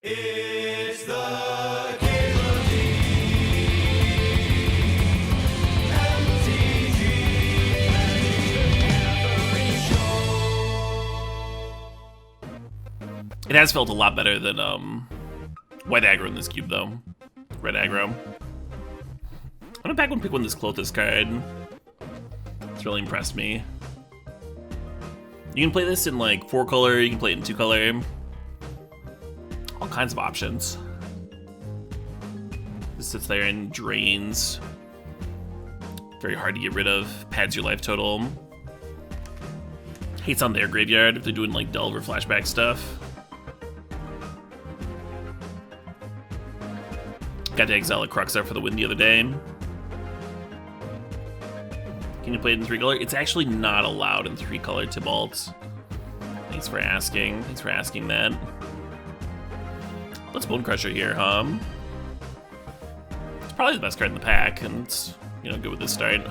It's the CalebDMTG It has felt a lot better than white aggro in this cube though. Red aggro. I'm gonna back one pick one this Clothis card. It's really impressed me. You can play this in like 4-color, you can play it in 2-color. All kinds of options. This sits there and drains. Very hard to get rid of. Pads your life total. Hates on their graveyard if they're doing like delve or flashback stuff. Got to exile a Cruxar for the win the other day. Can you play it in 3-color? It's actually not allowed in 3-color, Tybalt. Thanks for asking. Thanks for asking that. Let's Bone Crusher here, huh? It's probably the best card in the pack, and it's, you know, good with this start.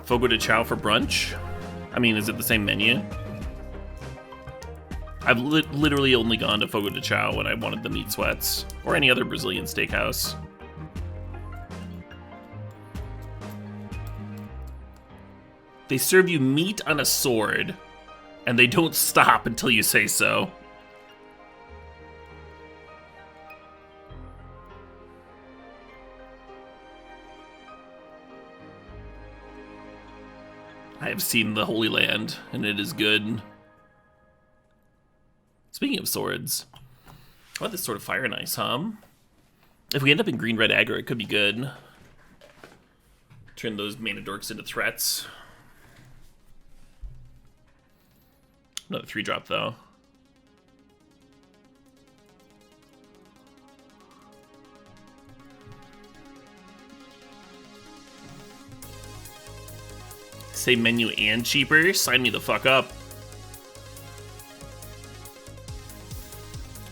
Fogo de Chao for brunch? I mean, is it the same menu? I've literally only gone to Fogo de Chao when I wanted the meat sweats, or any other Brazilian steakhouse. They serve you meat on a sword, and they don't stop until you say so. I have seen the Holy Land, and it is good. Speaking of swords, I want this Sword of Fire and Ice, huh? If we end up in green-red aggro, it could be good. Turn those mana dorks into threats. Another 3-drop, though. Same menu and cheaper? Sign me the fuck up.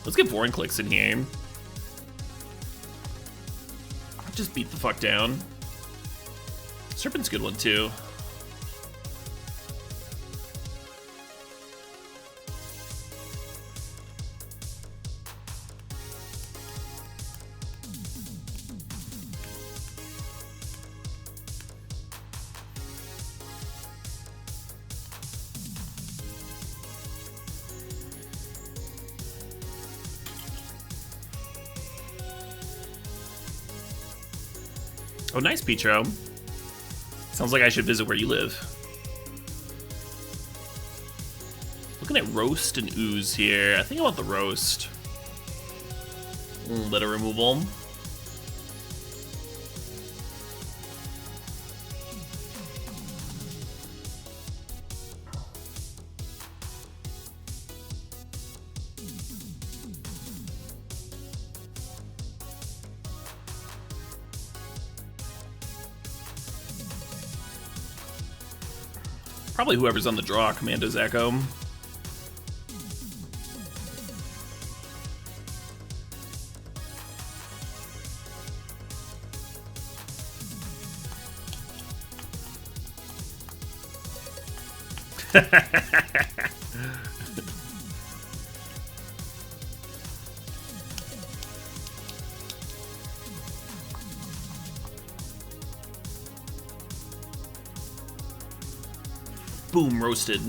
Let's get Foreign Clicks in here. Just beat the fuck down. Serpent's a good one, too. Oh, nice, Petro. Sounds like I should visit where you live. Looking at roast and ooze here. I think I want the roast. Litter removal. Probably whoever's on the draw, Commando's Echo. Boom, roasted.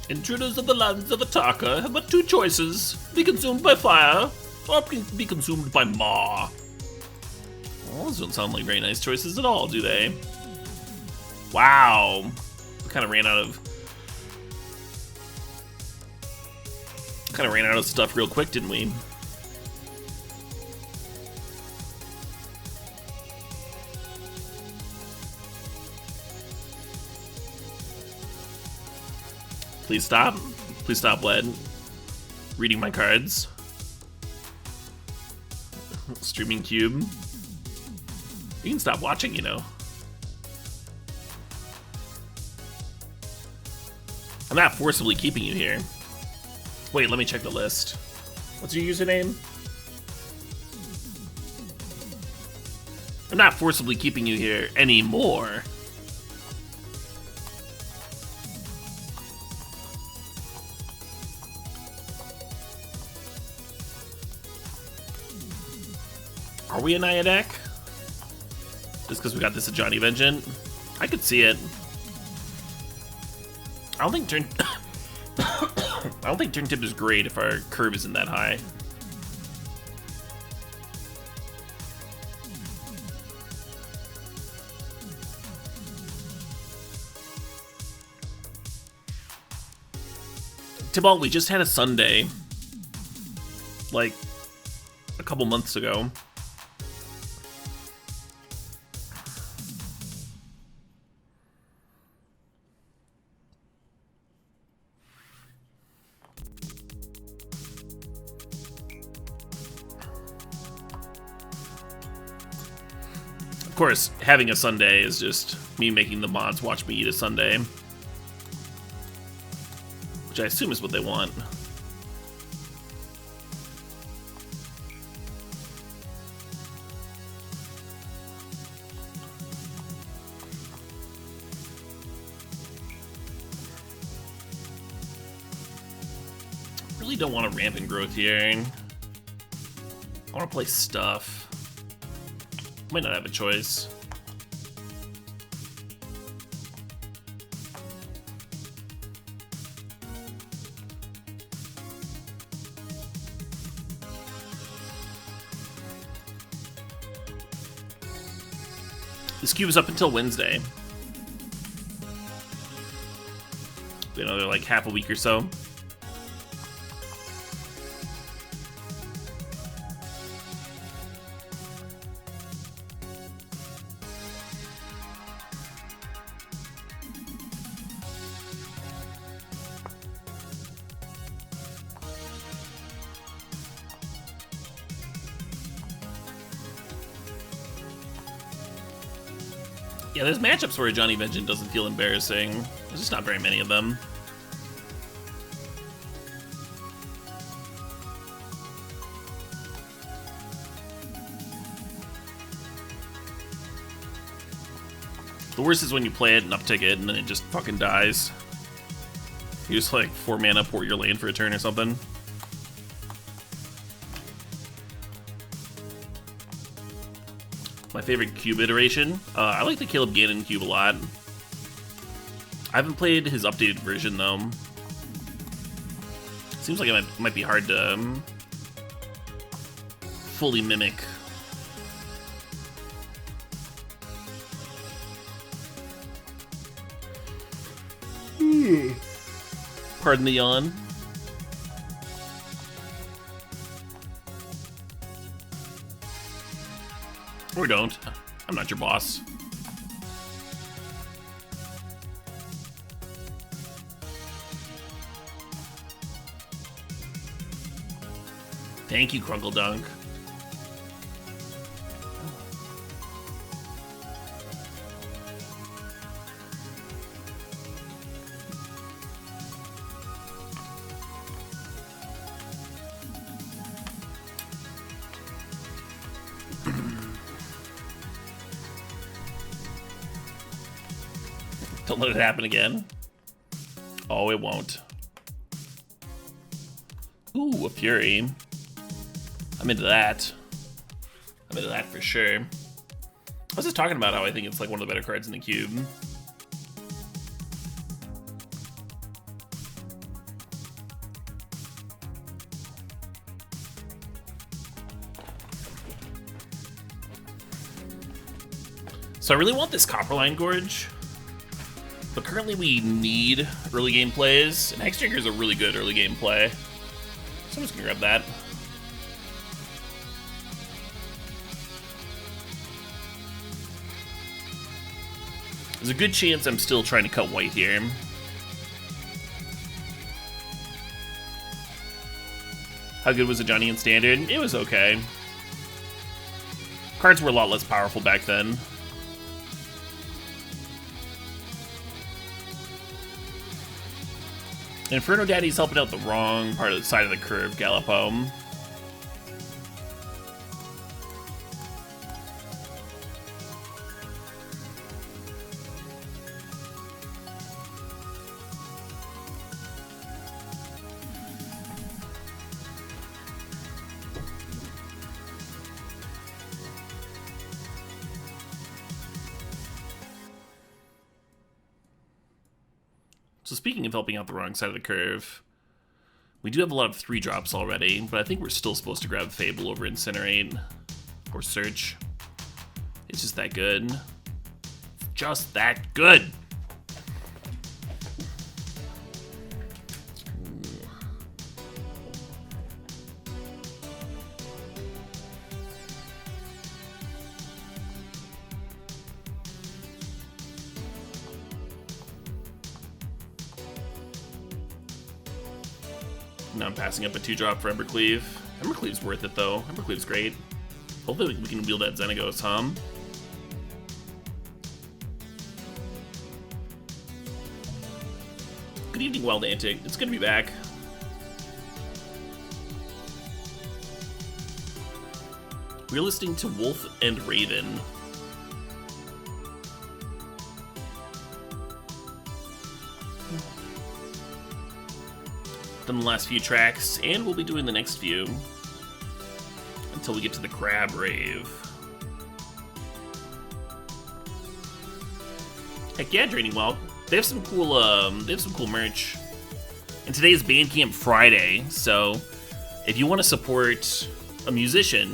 Intruders of the lands of Ataka have but 2 choices: be consumed by fire, or be consumed by maw. Well, those don't sound like very nice choices at all, do they? Wow. We kind of ran out of stuff real quick, didn't we? Please stop. Please stop, Bled. Reading my cards. Streaming cube. You can stop watching, you know. I'm not forcibly keeping you here. Wait, let me check the list. What's your username? I'm not forcibly keeping you here anymore. Are we a Naya deck? Just because we got this Ajani Vengeant? I could see it. I don't think turn I don't think turn tip is great if our curve isn't that high. Tibalt, we just had a Sunday, like, a couple months ago. Of course, having a Sunday is just me making the mods watch me eat a Sunday. Which I assume is what they want. Really don't want a rampant growth here. I want to play stuff. Might not have a choice. This cube is up until Wednesday. Another like half a week or so. Yeah, there's matchups where Ajani Vengeant doesn't feel embarrassing. There's just not very many of them. The worst is when you play it and uptick it and then it just fucking dies. You just like 4 mana, port your lane for a turn or something. My favorite cube iteration? I like the Caleb Ganon cube a lot. I haven't played his updated version though. Seems like it might be hard to fully mimic. Pardon the yawn. Or don't. I'm not your boss. Thank you, Crunkle Dunk. Don't let it happen again. Oh, it won't. Ooh, a Fury. I'm into that. I'm into that for sure. I was just talking about how I think it's like one of the better cards in the cube. So I really want this Copperline Gorge. But currently we need early game plays, and Hexdrinker is a really good early game play. So I'm just gonna grab that. There's a good chance I'm still trying to cut white here. How good was Ajani in Standard? It was okay. Cards were a lot less powerful back then. Inferno Daddy's helping out the wrong part of the side of the curve, Gallipo. So speaking of helping out the wrong side of the curve, we do have a lot of 3-drops already, but I think we're still supposed to grab Fable over Incinerate or Search. It's just that good. Just that good! Now I'm passing up a 2-drop for Embercleave. Embercleave's worth it though. Embercleave's great. Hopefully we can wield that Xenagos, huh? Good evening, Wild Antic. It's good to be back. We're listening to Wolf and Raven. Done the last few tracks, and we'll be doing the next few until we get to the Crab Rave. Heck yeah, Draining Well. They have some cool merch. And today is Bandcamp Friday, so if you want to support a musician,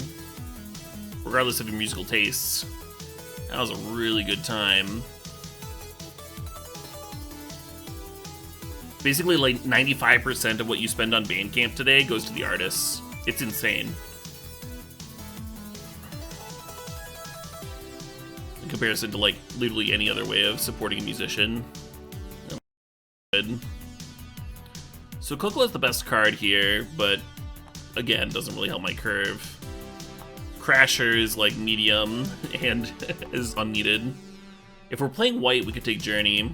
regardless of your musical tastes, that was a really good time. Basically, like 95% of what you spend on Bandcamp today goes to the artists. It's insane. In comparison to like literally any other way of supporting a musician. Good. So Coco is the best card here, but again, doesn't really help my curve. Crasher is like medium and is unneeded. If we're playing white, we could take Journey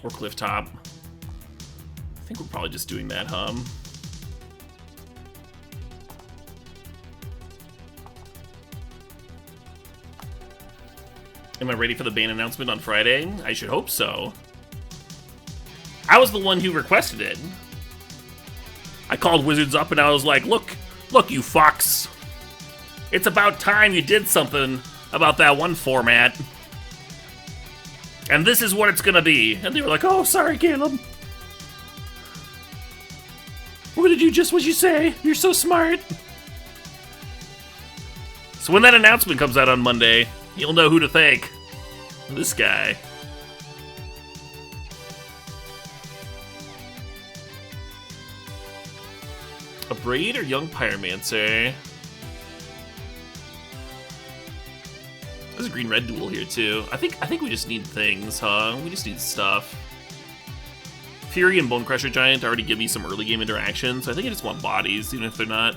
or Clifftop. I think we're probably just doing that, huh? Am I ready for the ban announcement on Friday? I should hope so. I was the one who requested it. I called Wizards up and I was like, look, you fucks. It's about time you did something about that one format. And this is what it's gonna be. And they were like, oh, sorry, Caleb. What did you just what you say? You're so smart. So when that announcement comes out on Monday, you'll know who to thank. This guy. A Braid or Young Pyromancer? There's a green-red duel here too. I think we just need things, huh? We just need stuff. Fury and Bonecrusher Giant already give me some early game interaction, so I think I just want bodies, even if they're not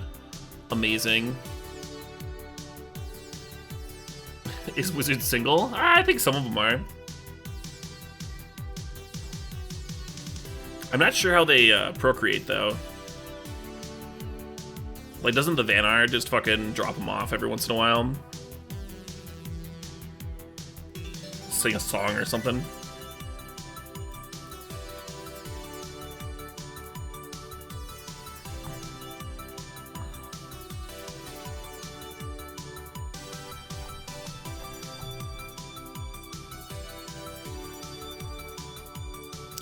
amazing. Is Wizard single? I think some of them are. I'm not sure how they procreate, though. Like, doesn't the Vanar just fucking drop them off every once in a while? Sing a song or something?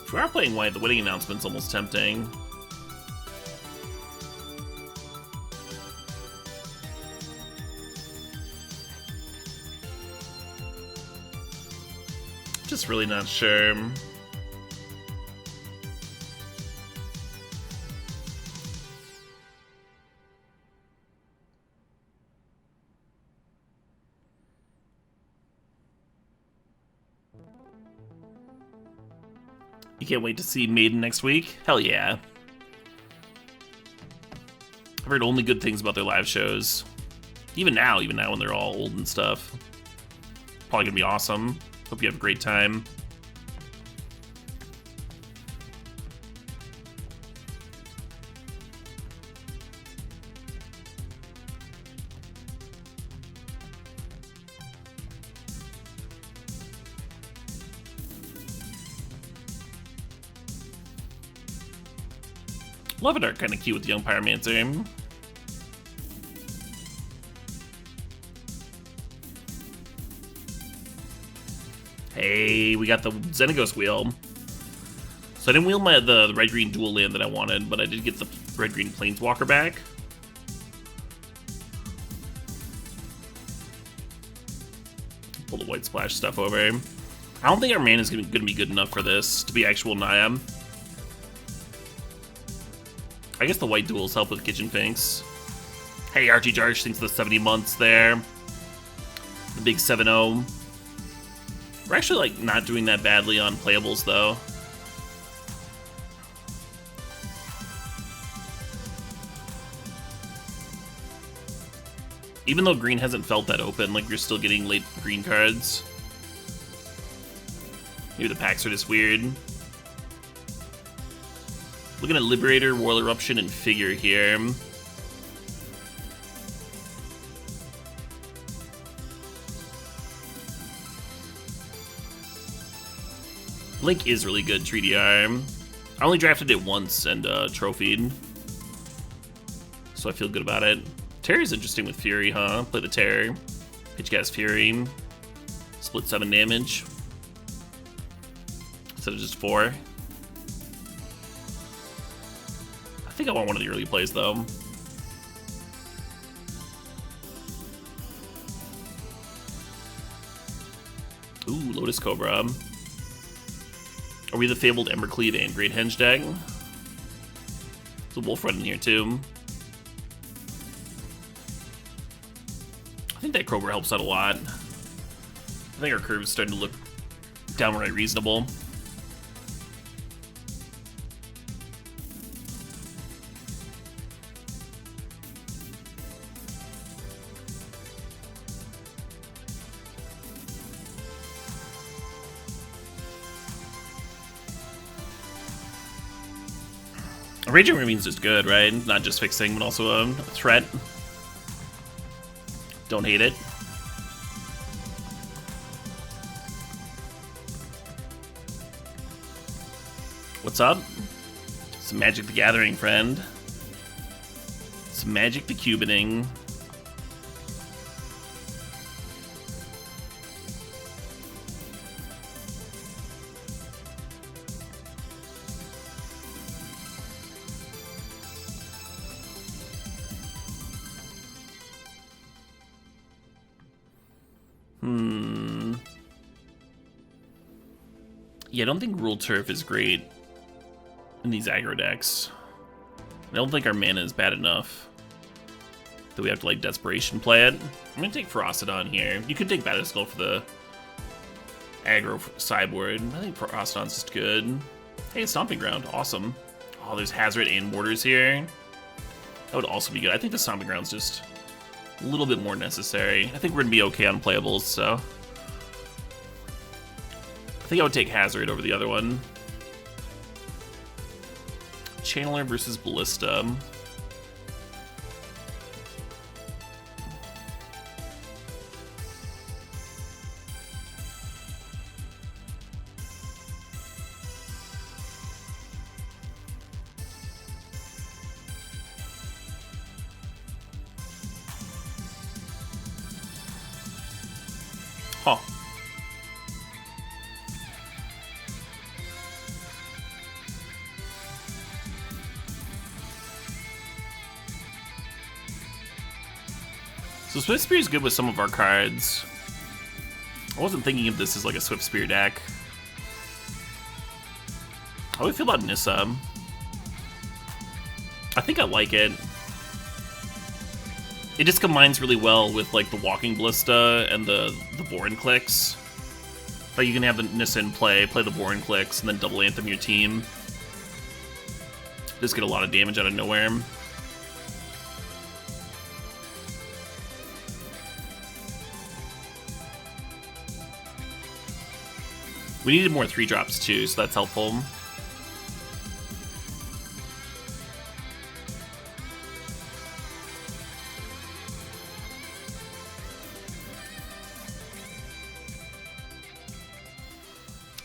If we are playing white, the wedding announcement's almost tempting. Just really not sure. You can't wait to see Maiden next week? Hell yeah. I've heard only good things about their live shows. Even now when they're all old and stuff. Probably gonna be awesome. Hope you have a great time. Lovedart kind of cute with the Young Pyromancer. Hey, we got the Xenagos wheel. So I didn't wheel the red-green dual land that I wanted, but I did get the red-green planeswalker back. Pull the white splash stuff over. I don't think our mana is going to be good enough for this to be actual Naya. I guess the white duels help with Kitchen Finks. Hey, Archie Jarge thinks the 70 months there. The big 7-0. We're actually like not doing that badly on playables though. Even though green hasn't felt that open, like you're still getting late green cards. Maybe the packs are just weird. Looking at Liberator, War Eruption, and Figure here. Link is really good, 3DR. I only drafted it once and trophied. So I feel good about it. Terry's interesting with Fury, huh? Play the Terror. Pitch Gas Fury. Split 7 damage. Instead of just 4. I think I want one of the early plays, though. Ooh, Lotus Cobra. Are we the Fabled Embercleave and Great Henge deck? There's a Wolf Run in here, too. I think that Cobra helps out a lot. I think our curve's starting to look downright reasonable. Raging Ravine's just good, right? Not just fixing, but also a threat. Don't hate it. What's up? Some Magic the Gathering, friend. Some Magic the Cubining. Yeah, I don't think Rule Turf is great in these aggro decks. I don't think our mana is bad enough that we have to, like, Desperation play it. I'm gonna take Ferocity here. You could take Batterskull for the aggro sideboard. I think Ferocity's just good. Hey, Stomping Ground. Awesome. Oh, there's Hazard and Mortars here. That would also be good. I think the Stomping Ground's just a little bit more necessary. I think we're gonna be okay on playables, so... I think I would take Hazard over the other one. Channeler versus Ballista. Huh. So Swift Spear is good with some of our cards. I wasn't thinking of this as like a Swift Spear deck. How do we feel about Nissa? I think I like it. It just combines really well with like the Walking Ballista and the Borin Clicks. Like you can have the Nissa in play the Borin Clicks, and then double Anthem your team. Just get a lot of damage out of nowhere. We needed more 3-drops too, so that's helpful.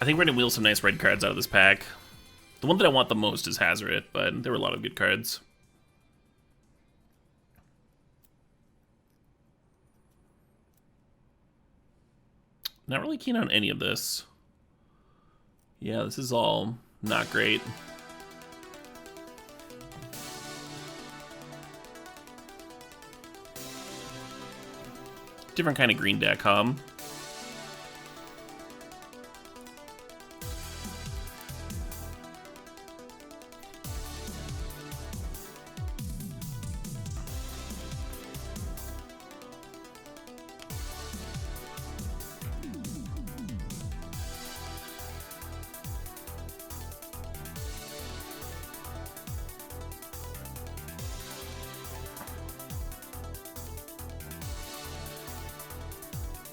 I think we're gonna wheel some nice red cards out of this pack. The one that I want the most is Hazoret, but there were a lot of good cards. Not really keen on any of this. Yeah, this is all Not great. Different kind of green deck, huh?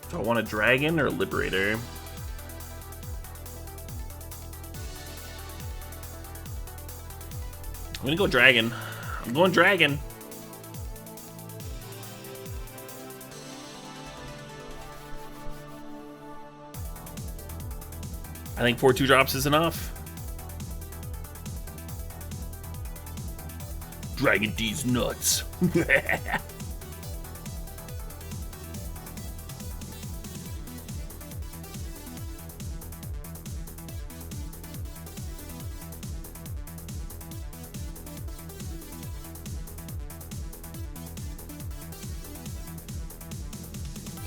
Do I want a dragon or a liberator? I'm gonna go dragon. I'm going dragon. I think 4 2-drops is enough. Dragon D's nuts.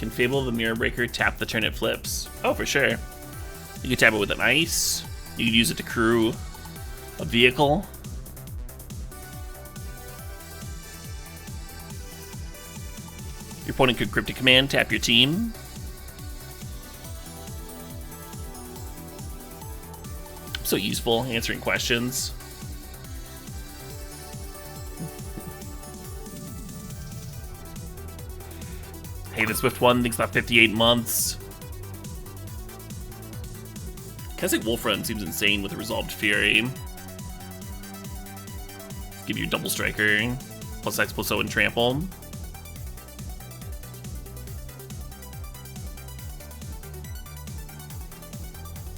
Can Fable of the Mirror Breaker tap the turn it flips? Oh, for sure. You can tap it with an ice. You can use it to crew a vehicle. Your opponent could Cryptic Command, tap your team. So useful, answering questions. Hey, the Swift one thinks about 58 months. Keswick Wolf Run seems insane with a Resolved Fury. Give you a double striker, plus X plus O and trample.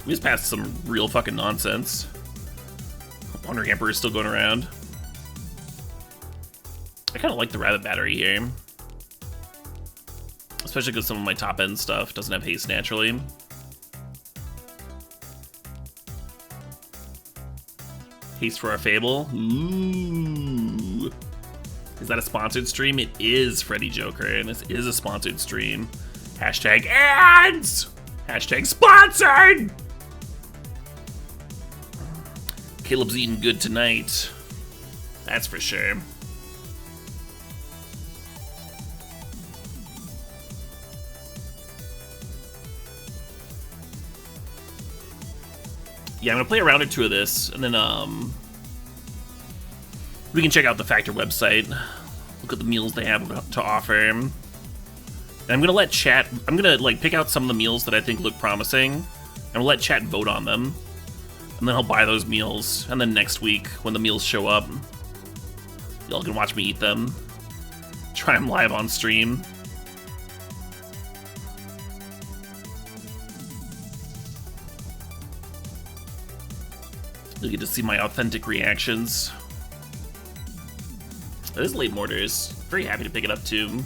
We just passed some real fucking nonsense. Wandering Emperor is still going around. I kind of like the Rabbit Battery here. Especially because some of my top end stuff doesn't have haste naturally. Haste for our Fable. Ooh. Is that a sponsored stream? It is, Freddy Joker, and this is a sponsored stream. Hashtag ads! Hashtag sponsored! Caleb's eating good tonight. That's for sure. Yeah, I'm gonna play a round or two of this, and then we can check out the Factor website, look at the meals they have to offer. And I'm gonna let chat. I'm gonna like pick out some of the meals that I think look promising, and we'll let chat vote on them, and then I'll buy those meals. And then next week, when the meals show up, y'all can watch me eat them. Try them live on stream. You'll get to see my authentic reactions. That is late mortars. Very happy to pick it up too.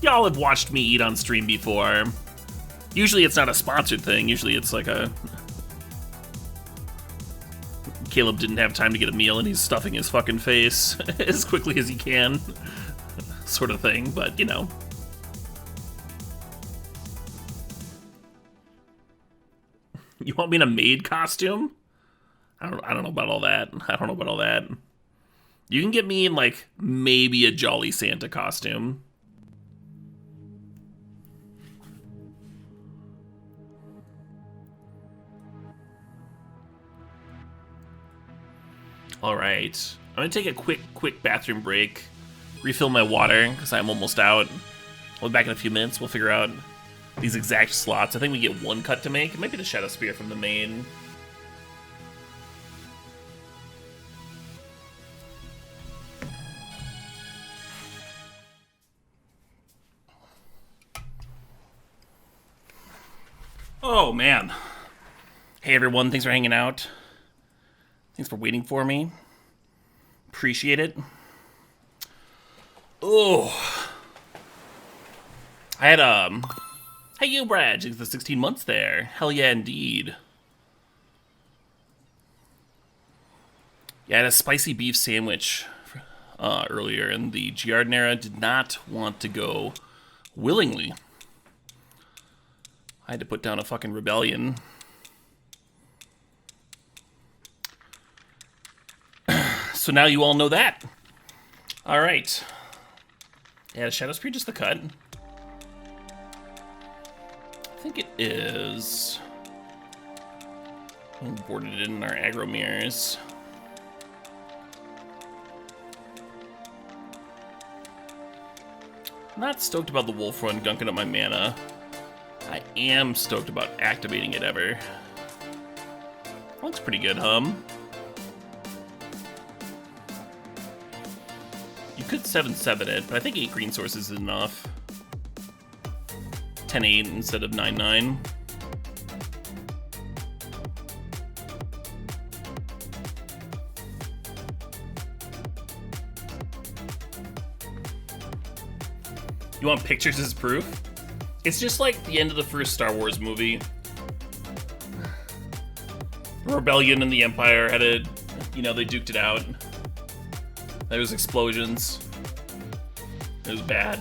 Y'all have watched me eat on stream before. Usually it's not a sponsored thing. Usually it's like a... Caleb didn't have time to get a meal and he's stuffing his fucking face as quickly as he can. Sort of thing, but you know. You want me in a maid costume? I don't know about all that. I don't know about all that. You can get me in like maybe a Jolly Santa costume. Alright, I'm gonna take a quick bathroom break, refill my water, because I'm almost out. I'll be back in a few minutes, we'll figure out these exact slots. I think we get one cut to make. It might be the Shadow Spear from the main. Oh man. Hey everyone, thanks for hanging out. Thanks for waiting for me. Appreciate it. Oh. I had, hey you, Brad, the 16 months there. Hell yeah, indeed. Yeah, I had a spicy beef sandwich earlier, and the Giardinera did not want to go willingly. I had to put down a fucking rebellion. So now you all know that. All right. Yeah, Shadow's Pre just the cut. I think it is. We boarded it in our aggro mirrors. Not stoked about the Wolf Run gunking up my mana. I am stoked about activating it ever. Looks pretty good, hum. You could 7/7 it, but I think 8 green sources is enough. 10/8 instead of 9/9. You want pictures as proof? It's just like the end of the first Star Wars movie. The Rebellion and the Empire had a, you know, they duked it out. There was explosions. It was bad.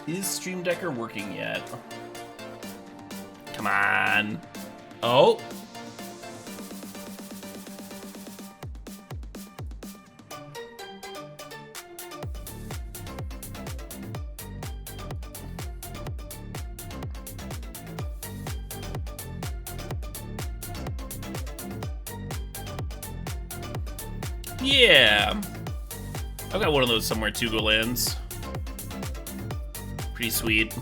Is Stream Decker working yet? Come on. Oh. Yeah. I've got one of those somewhere too, lands. Pretty sweet.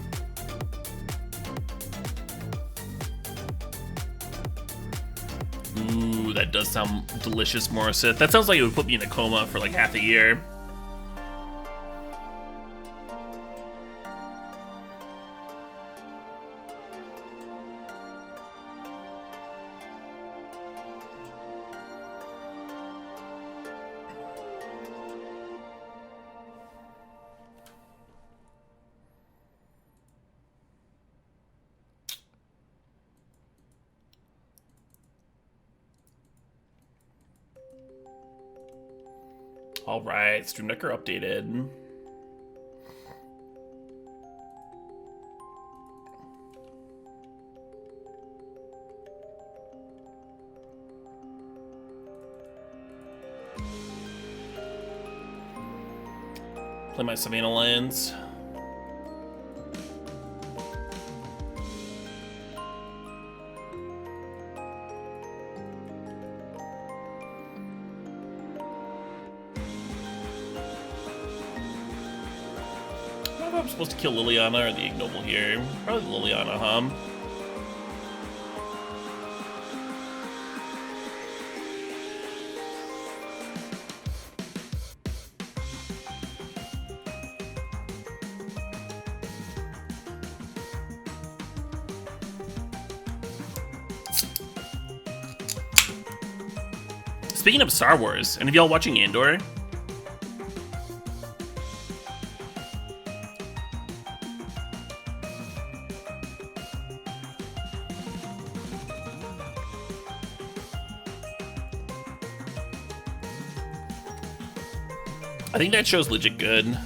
Ooh, that does sound delicious, Morissette. That sounds like it would put me in a coma for like half a year. All right, Stream Decker updated. Play my Savannah lands. I'm supposed to kill Liliana or the Ignoble here. Probably Liliana, huh? Speaking of Star Wars, any of y'all watching Andor? I think that show's legit good.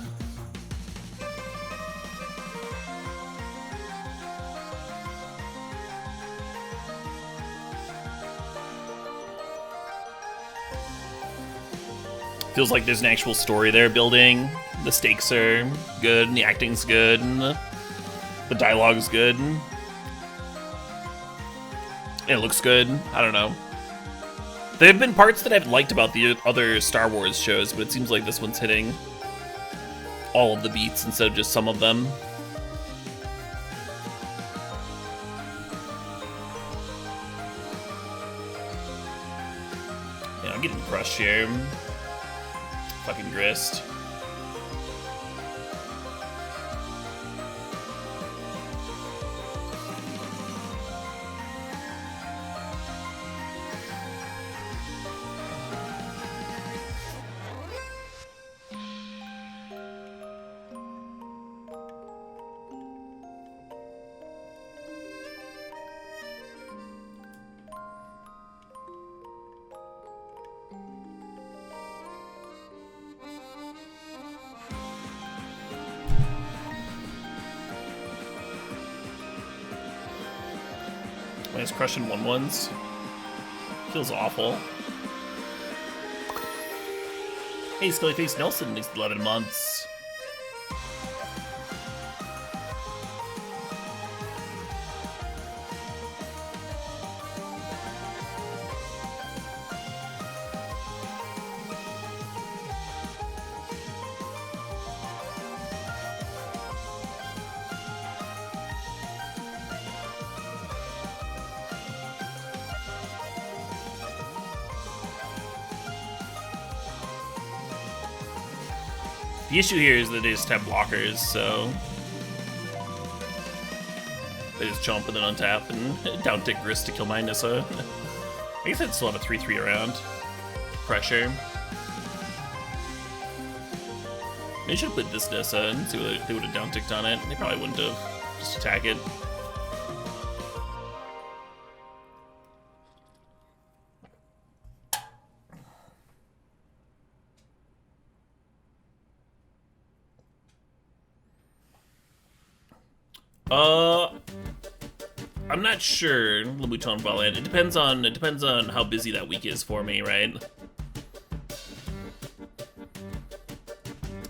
Feels like there's an actual story there building. The stakes are good, and the acting's good, and the dialogue's good. And it looks good. I don't know. There have been parts that I've liked about the other Star Wars shows, but it seems like this one's hitting all of the beats instead of just some of them. rush here. Fucking grist. Nice crushing 1-1s. Feels awful. Hey, Scullyface Nelson needs 11 months. The issue here is that they just have blockers, so they just jump and then untap and down tick grist to kill my Nissa. I guess I'd still have a 3-3 around. Pressure. They should have put this Nissa and see what they would have down ticked on it. They probably wouldn't have. Just attack it. I'm not sure, Louboutin Valent. It depends on how busy that week is for me, right?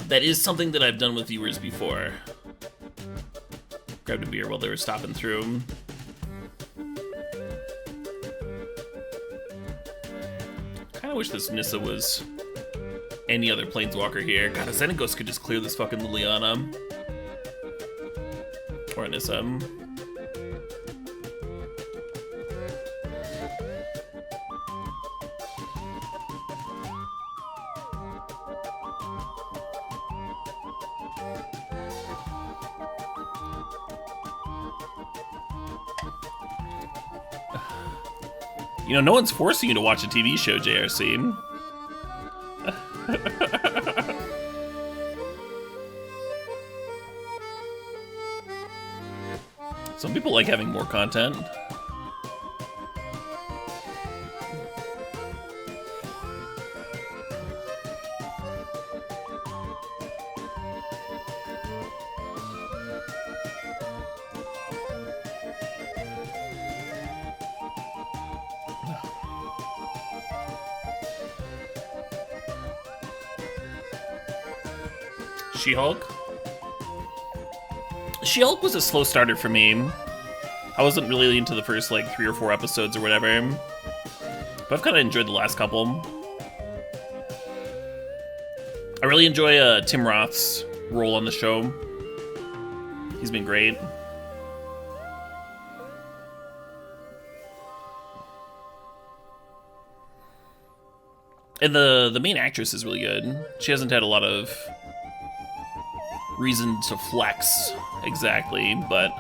That is something that I've done with viewers before. Grabbed a beer while they were stopping through. Kinda wish this Nissa was any other Planeswalker here. God, a Xenagos could just clear this fucking Liliana. Or Nissa. You know, no one's forcing you to watch a TV show, JRC. Some people like having more content. She-Hulk? She-Hulk was a slow starter for me. I wasn't really into the first, like, 3 or 4 episodes or whatever. But I've kind of enjoyed the last couple. I really enjoy Tim Roth's role on the show. He's been great. And the main actress is really good. She hasn't had a lot of reason to flex exactly, but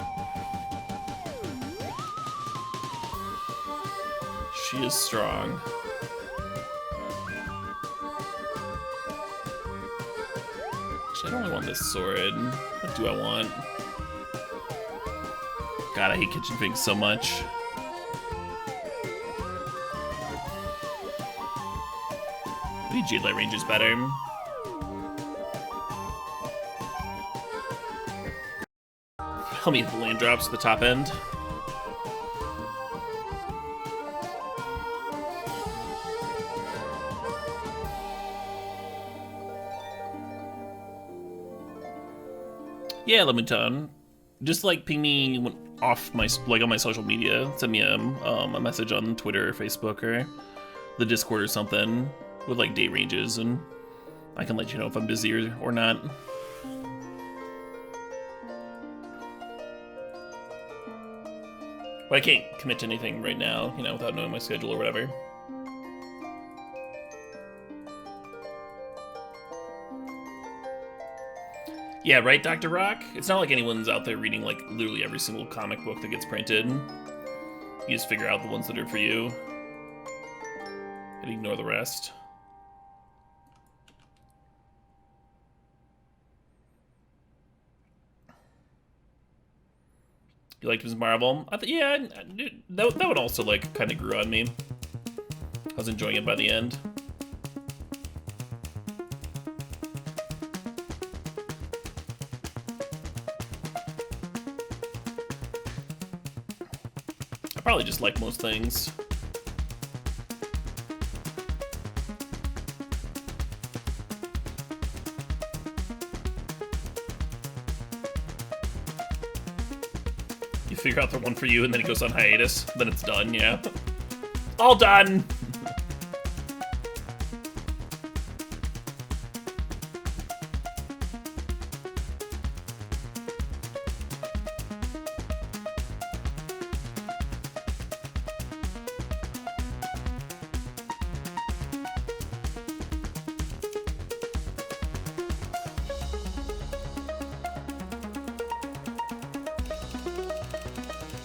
she is strong. Actually, I don't really want this sword. What do I want? God, I hate kitchen things so much. Maybe Jade Light Ranger's better. Help me hit the land drops at the top end. Yeah, Lemonton. Just like ping me off my on my social media. Send me a message on Twitter or Facebook or the Discord or something with like date ranges, and I can let you know if I'm busy or not. But I can't commit to anything right now, you know, without knowing my schedule or whatever. Yeah, right, Dr. Rock? It's not like anyone's out there reading, like, literally every single comic book that gets printed. You just figure out the ones that are for you. And ignore the rest. You liked Ms. Marvel? Yeah, that one also, like, kind of grew on me. I was enjoying it by the end. I probably just like most things. You figure out the one for you and then it goes on hiatus. Then it's done, yeah. All done!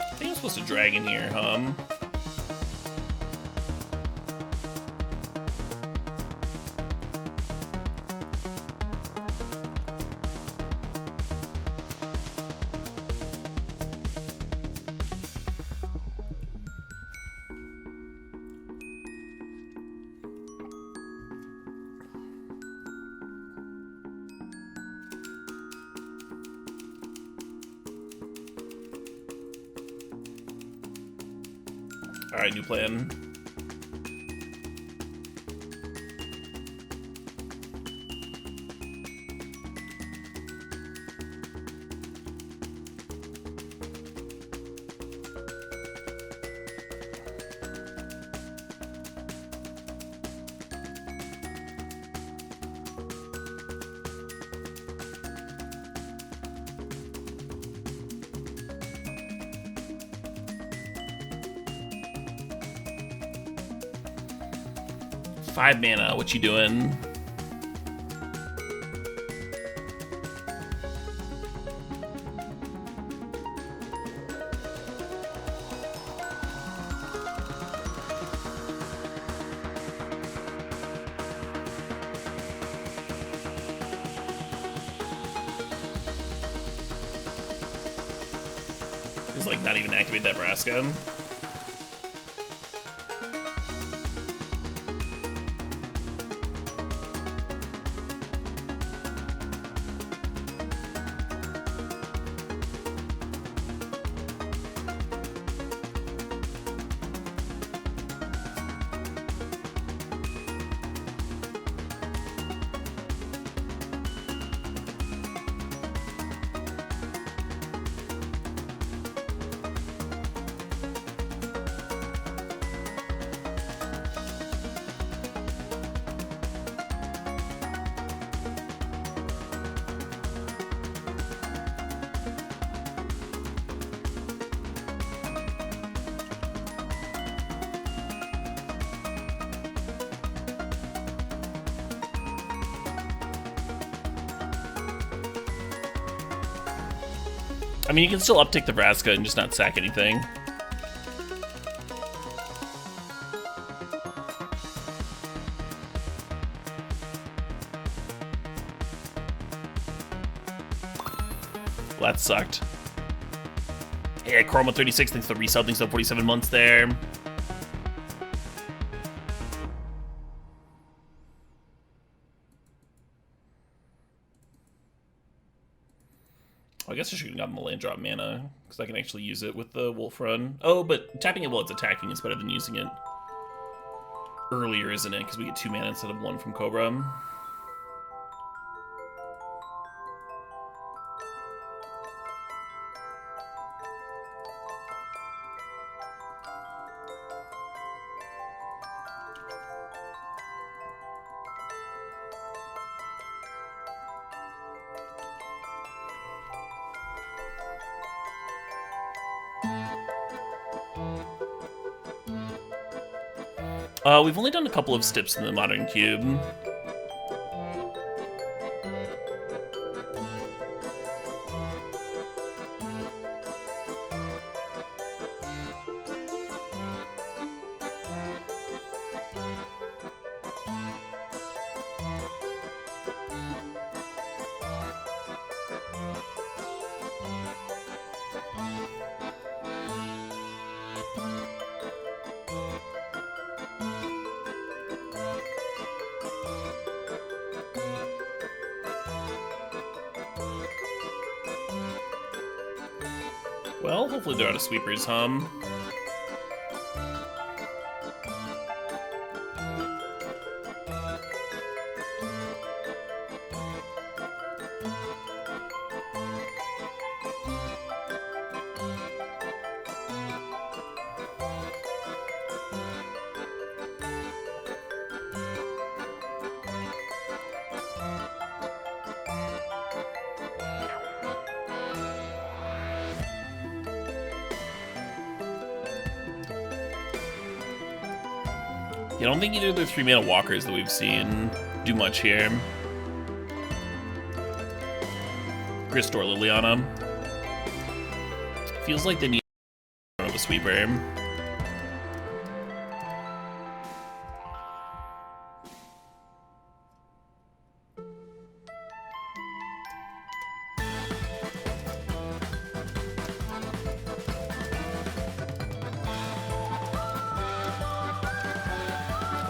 I think I'm supposed to drag in here, Alright, new plan. Five mana, what you doing? Just like not even activate that Vraska. I mean, you can still uptick the Vraska and just not sack anything. Well, that sucked. Hey, Chroma 36 thinks the resub thinks the 47 months there. I guess I should have gotten the land drop mana, because I can actually use it with the Wolf Run. Oh, but tapping it while it's attacking is better than using it earlier, isn't it? Because we get 2 mana instead of 1 from Cobra. We've only done a couple of steps in the Modern Cube. Well, hopefully they're out of sweepers, hum. I don't think either of the 3-mana walkers that we've seen do much here. Restore Liliana. Feels like they need of a sweeper.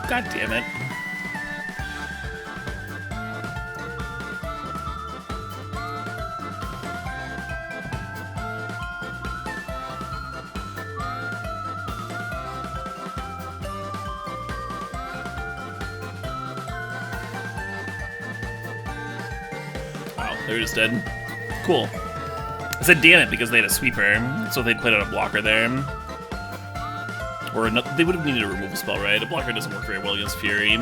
God damn it. Wow, they're just dead. Cool. I said damn it because they had a sweeper, so they played out a blocker there. Or they would have needed a removal spell, right? A blocker doesn't work very well against Fury.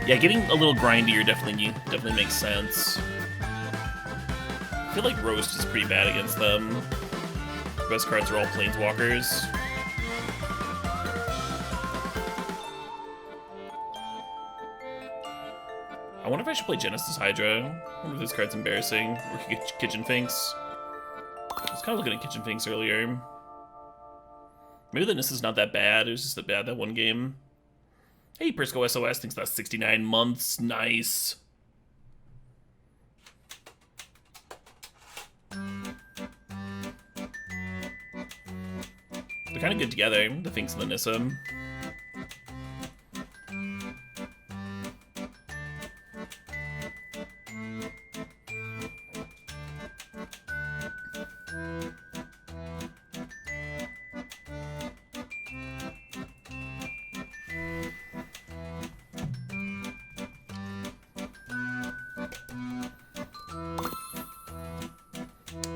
Yeah, getting a little grindier definitely makes sense. I feel like Roast is pretty bad against them. The best cards are all Planeswalkers. I wonder if I should play Genesis Hydra. I wonder if this card's embarrassing. Or Kitchen Finks. I was kind of looking at Kitchen Finks earlier. Maybe the NIS is not that bad. It was just that bad that one game. Hey, Prisco SOS thinks that's 69 months. Nice. They're kind of good together, the Finks and the Nissa.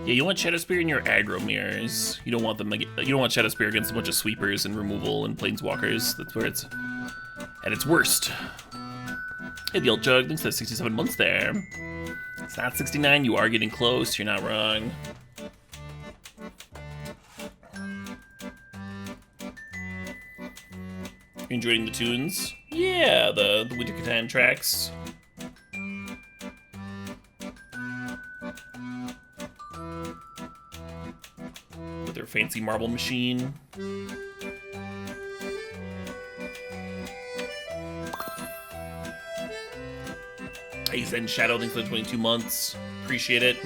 Yeah, you want Shadow Spear in your aggro mirrors. You don't want them. You don't want Shadow Spear against a bunch of sweepers and removal and planeswalkers. That's where it's at its worst. Hey, the old jug thinks that's 67 months there. It's not 69. You are getting close. You're not wrong. You enjoying the tunes? Yeah, the Winter Catan tracks. Their fancy marble machine. Hey, Zen Shadow, thanks for the 22 months. Appreciate it.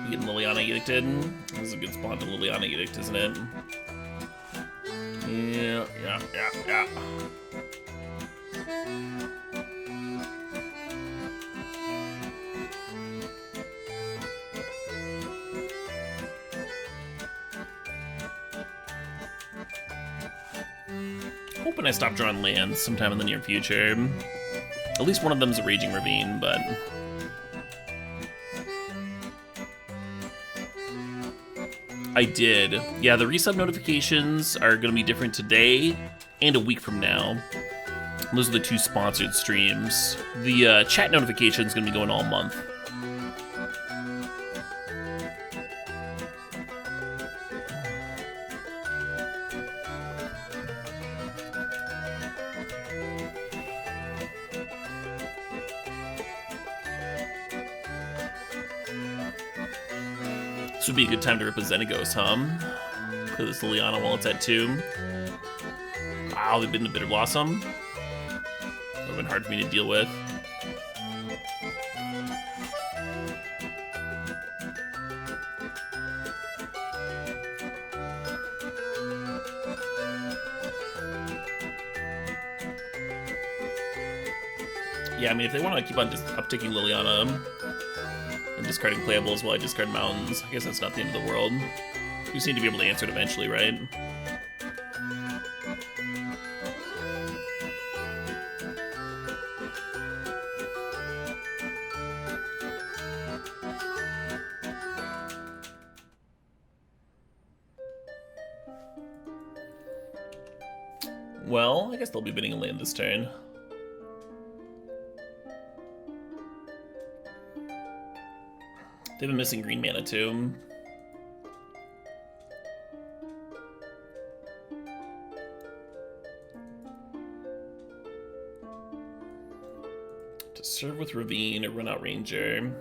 Getting Liliana Edicted. This is a good spawn to Liliana Edict, isn't it? Yeah. Hoping I stop drawing lands sometime in the near future. At least one of them's a Raging Ravine, but... I did. Yeah, the resub notifications are going to be different today and a week from now. Those are the two sponsored streams. The chat notification is going to be going all month. This would be a good time to rip a Xenagos, huh? Play this Liliana while it's at 2. Wow, they've been the Bitter Blossom. That would have been hard for me to deal with. Yeah, I mean, if they want to keep on just upticking Liliana and discarding playables while I discard mountains, I guess that's not the end of the world. We just need to be able to answer it eventually, right? Well, I guess they'll be bidding a land this turn. They've been missing green mana too. To serve with Ravine or run out Ranger.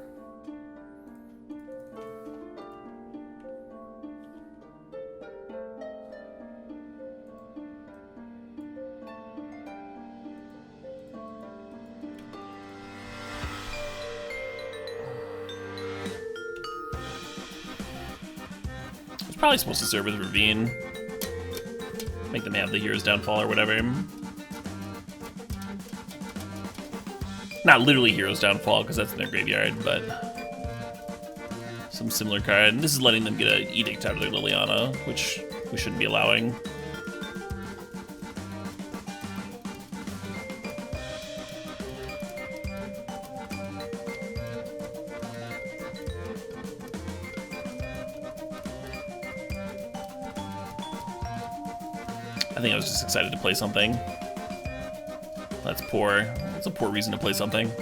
Probably supposed to serve with Ravine. Make them have the Hero's Downfall or whatever. Not literally Hero's Downfall, because that's in their graveyard, but some similar card. And this is letting them get an Edict out of their Liliana, which we shouldn't be allowing. I think I was just excited to play something. That's poor. That's a poor reason to play something.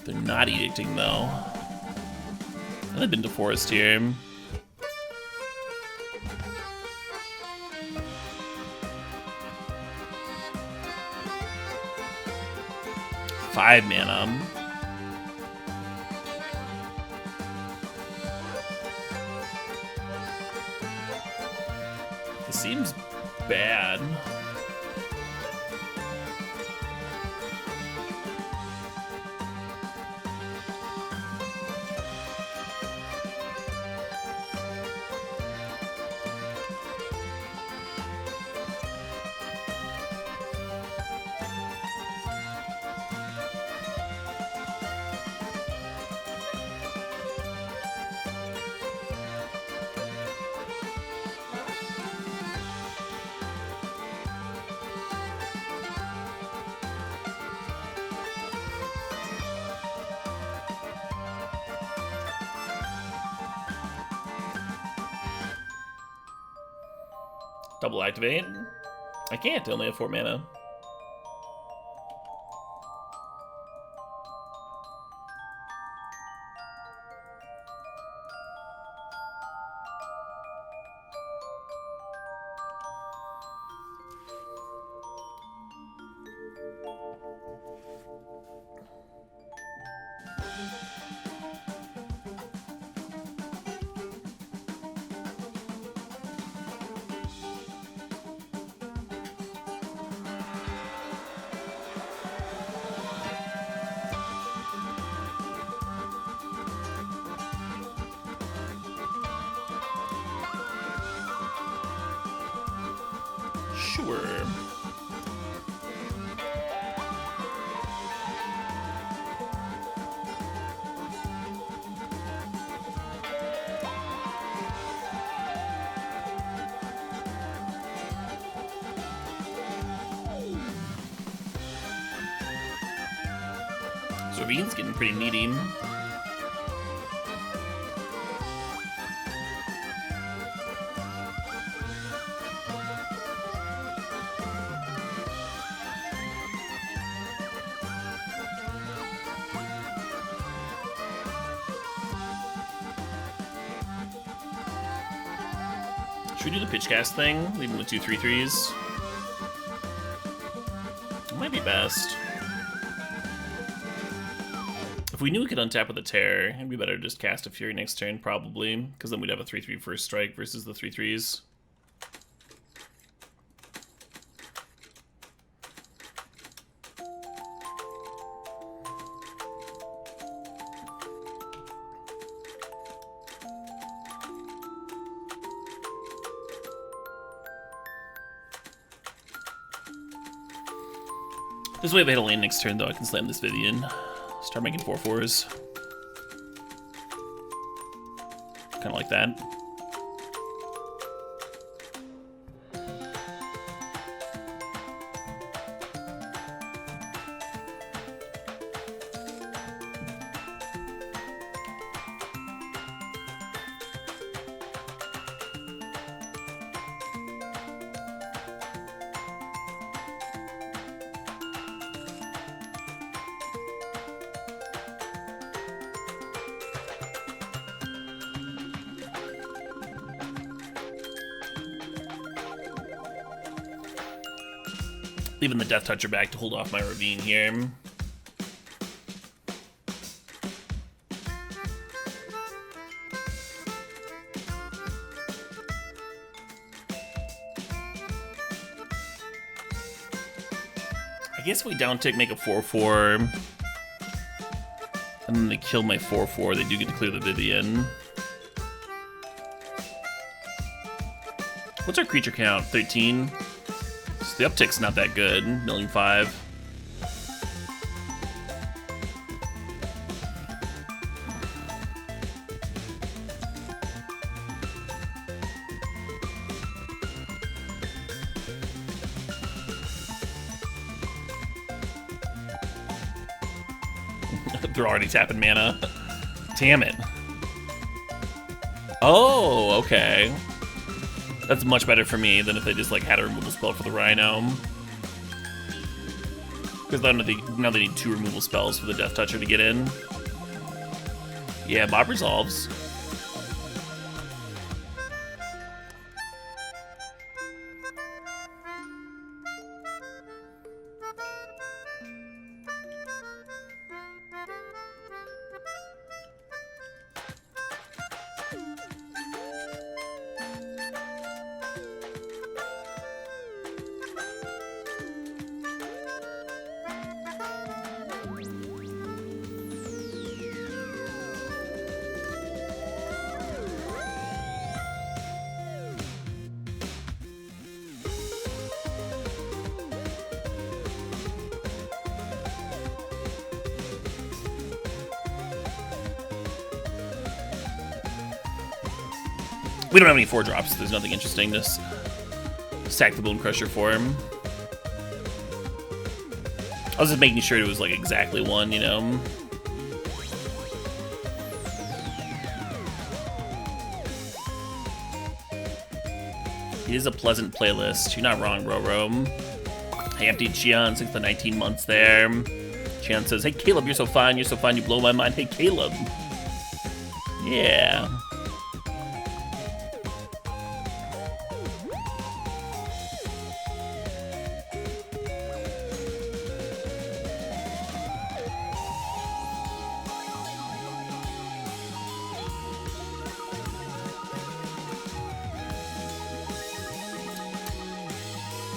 They're not edicting though. And they've been to forest here. 5 mana. This seems bad. Double activate? I can't, I only have 4 mana. Sure. So Ravine's getting pretty needy. Should we do the pitch cast thing? Leave them with 2/3/3s. It might be best. we knew we could untap with a Tear, it'd be better to just cast a Fury next turn, probably, because then we'd have a 3/3 first strike versus the 3/3s. This way, if I hit a land next turn, though, I can slam this Vivian. Start making 4/4s. Kind of like that. Leaving the Death Toucher back to hold off my Ravine here. I guess we down tick, make a 4/4. And then they kill my 4/4. They do get to clear the Vivian. What's our creature count? 13? So the uptick's not that good. 1,000,005. They're already tapping mana. Damn it. Oh, okay. That's much better for me than if they just like had a removal spell for the Rhino. Because now they need 2 removal spells for the Death Toucher to get in. Yeah, Mob resolves. We don't have any 4-drops, so there's nothing interesting to sack the Bone Crusher for him. I was just making sure it was like exactly 1, you know? It is a pleasant playlist. You're not wrong, Roro. Hey, empty Cheon, since the 19 months there. Cheon says, hey, Caleb, you're so fine, you blow my mind. Hey, Caleb. Yeah.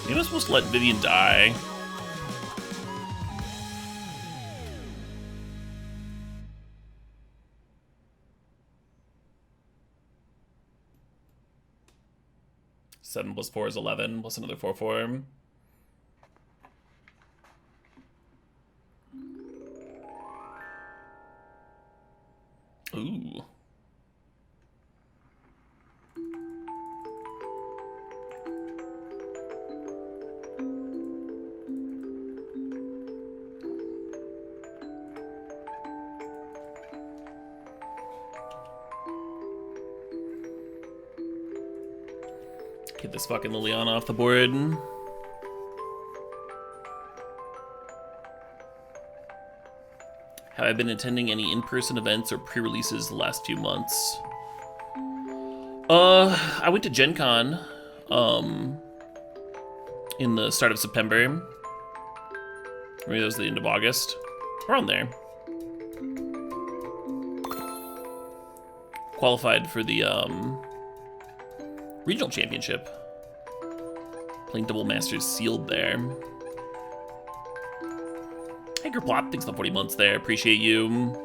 You're not supposed to let Vivian die. Seven plus 4 is 11, plus another 4/4. Ooh. Get this fucking Liliana off the board. Have I been attending any in-person events or pre-releases the last few months? I went to Gen Con in the start of September. Maybe that was the end of August. Around there. qualified for the regional championship. Playing double masters sealed there. Anchor Plop, thanks for the 40 months there. Appreciate you.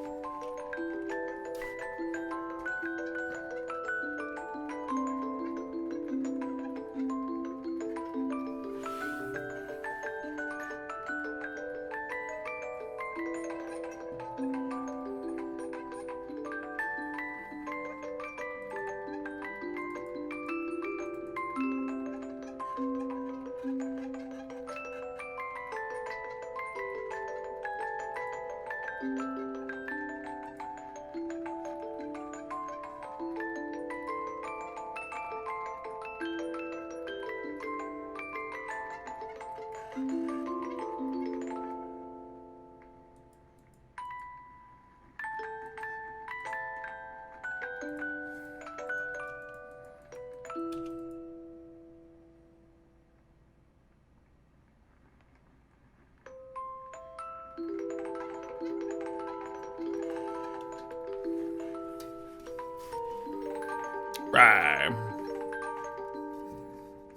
Right.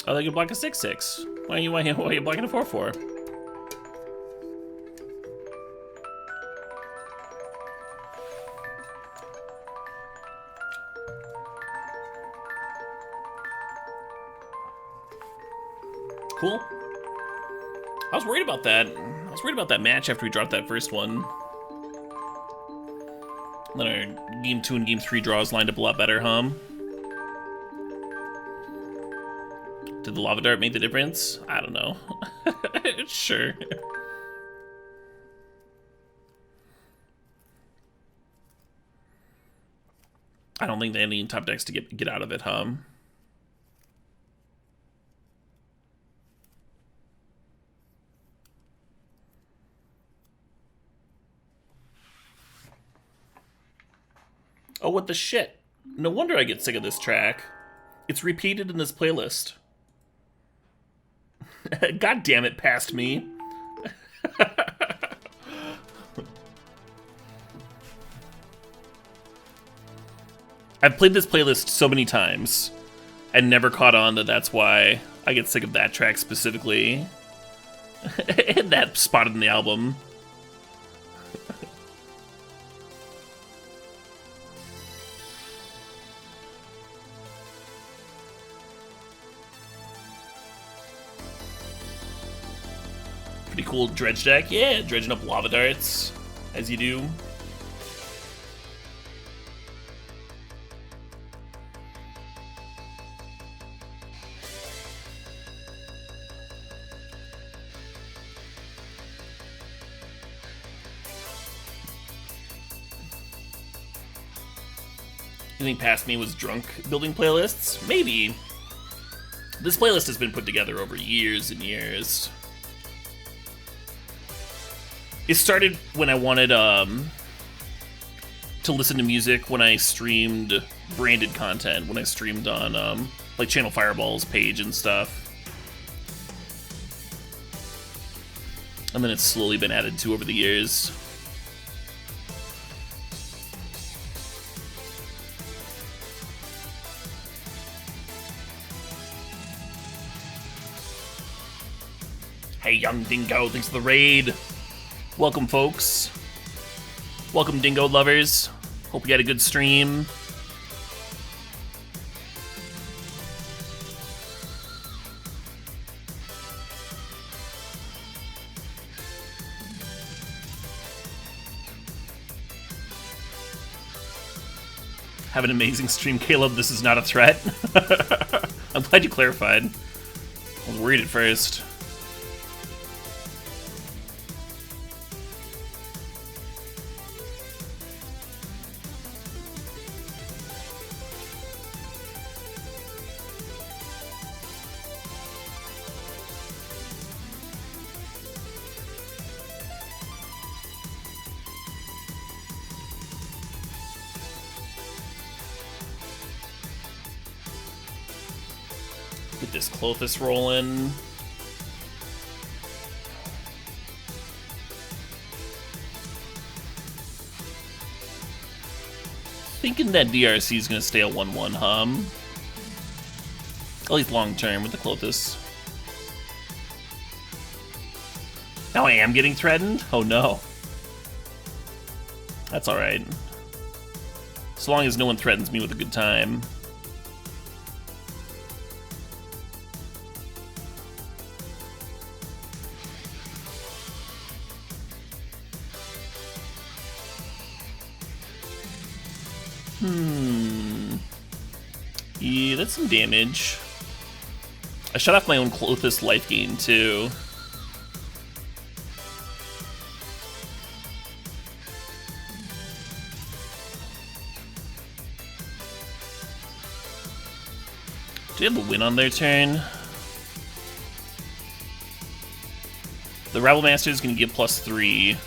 Oh, they can block a 6/6. Why are you blocking a 4/4? Cool. I was worried about that. I was worried about that match after we dropped that first one. Then our game 2 and game 3 draws lined up a lot better, huh? Did the lava dart make the difference? I don't know. Sure. I don't think they had any top decks to get out of it, huh? Oh, what the shit? No wonder I get sick of this track. It's repeated in this playlist. God damn it, past me. I've played this playlist so many times and never caught on that that's why I get sick of that track specifically. And that spot in the album. Pretty cool dredge deck. Yeah, dredging up lava darts, as you do. You think past me was drunk building playlists? Maybe. This playlist has been put together over years and years. It started when I wanted to listen to music when I streamed branded content, when I streamed on like Channel Fireball's page and stuff. And then it's slowly been added to over the years. Hey, Young Dingo, thanks for the raid. Welcome, folks. Welcome, Dingo lovers. Hope you had a good stream. Have an amazing stream, Caleb. This is not a threat. I'm glad you clarified. I was worried at first. Get this Clothis rolling. thinking that DRC is going to stay a 1-1 hum. At least long term with the Clothis. Now I am getting threatened? Oh no. That's alright. So long as no one threatens me with a good time. Yeah, that's some damage. I shut off my own Clothis life gain, too. Do they have a win on their turn? The Rabble Master is going to get +3.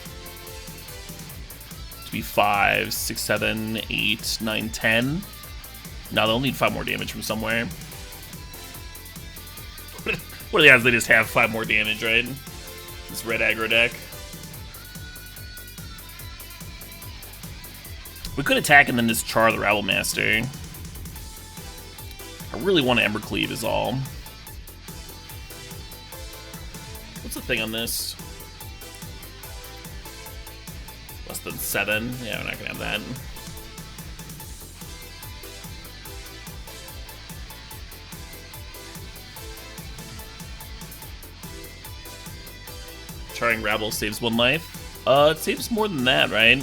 To be 5, 6, 7, 8, 9, 10. No, they'll need 5 more damage from somewhere. What are the odds they just have 5 more damage, right? This red aggro deck. We could attack and then just char the Rabble Master. I really want to Ember Cleave is all. What's the thing on this? Less than 7? Yeah, we're not gonna have that. Charring Rabble saves 1 life. It saves more than that, right?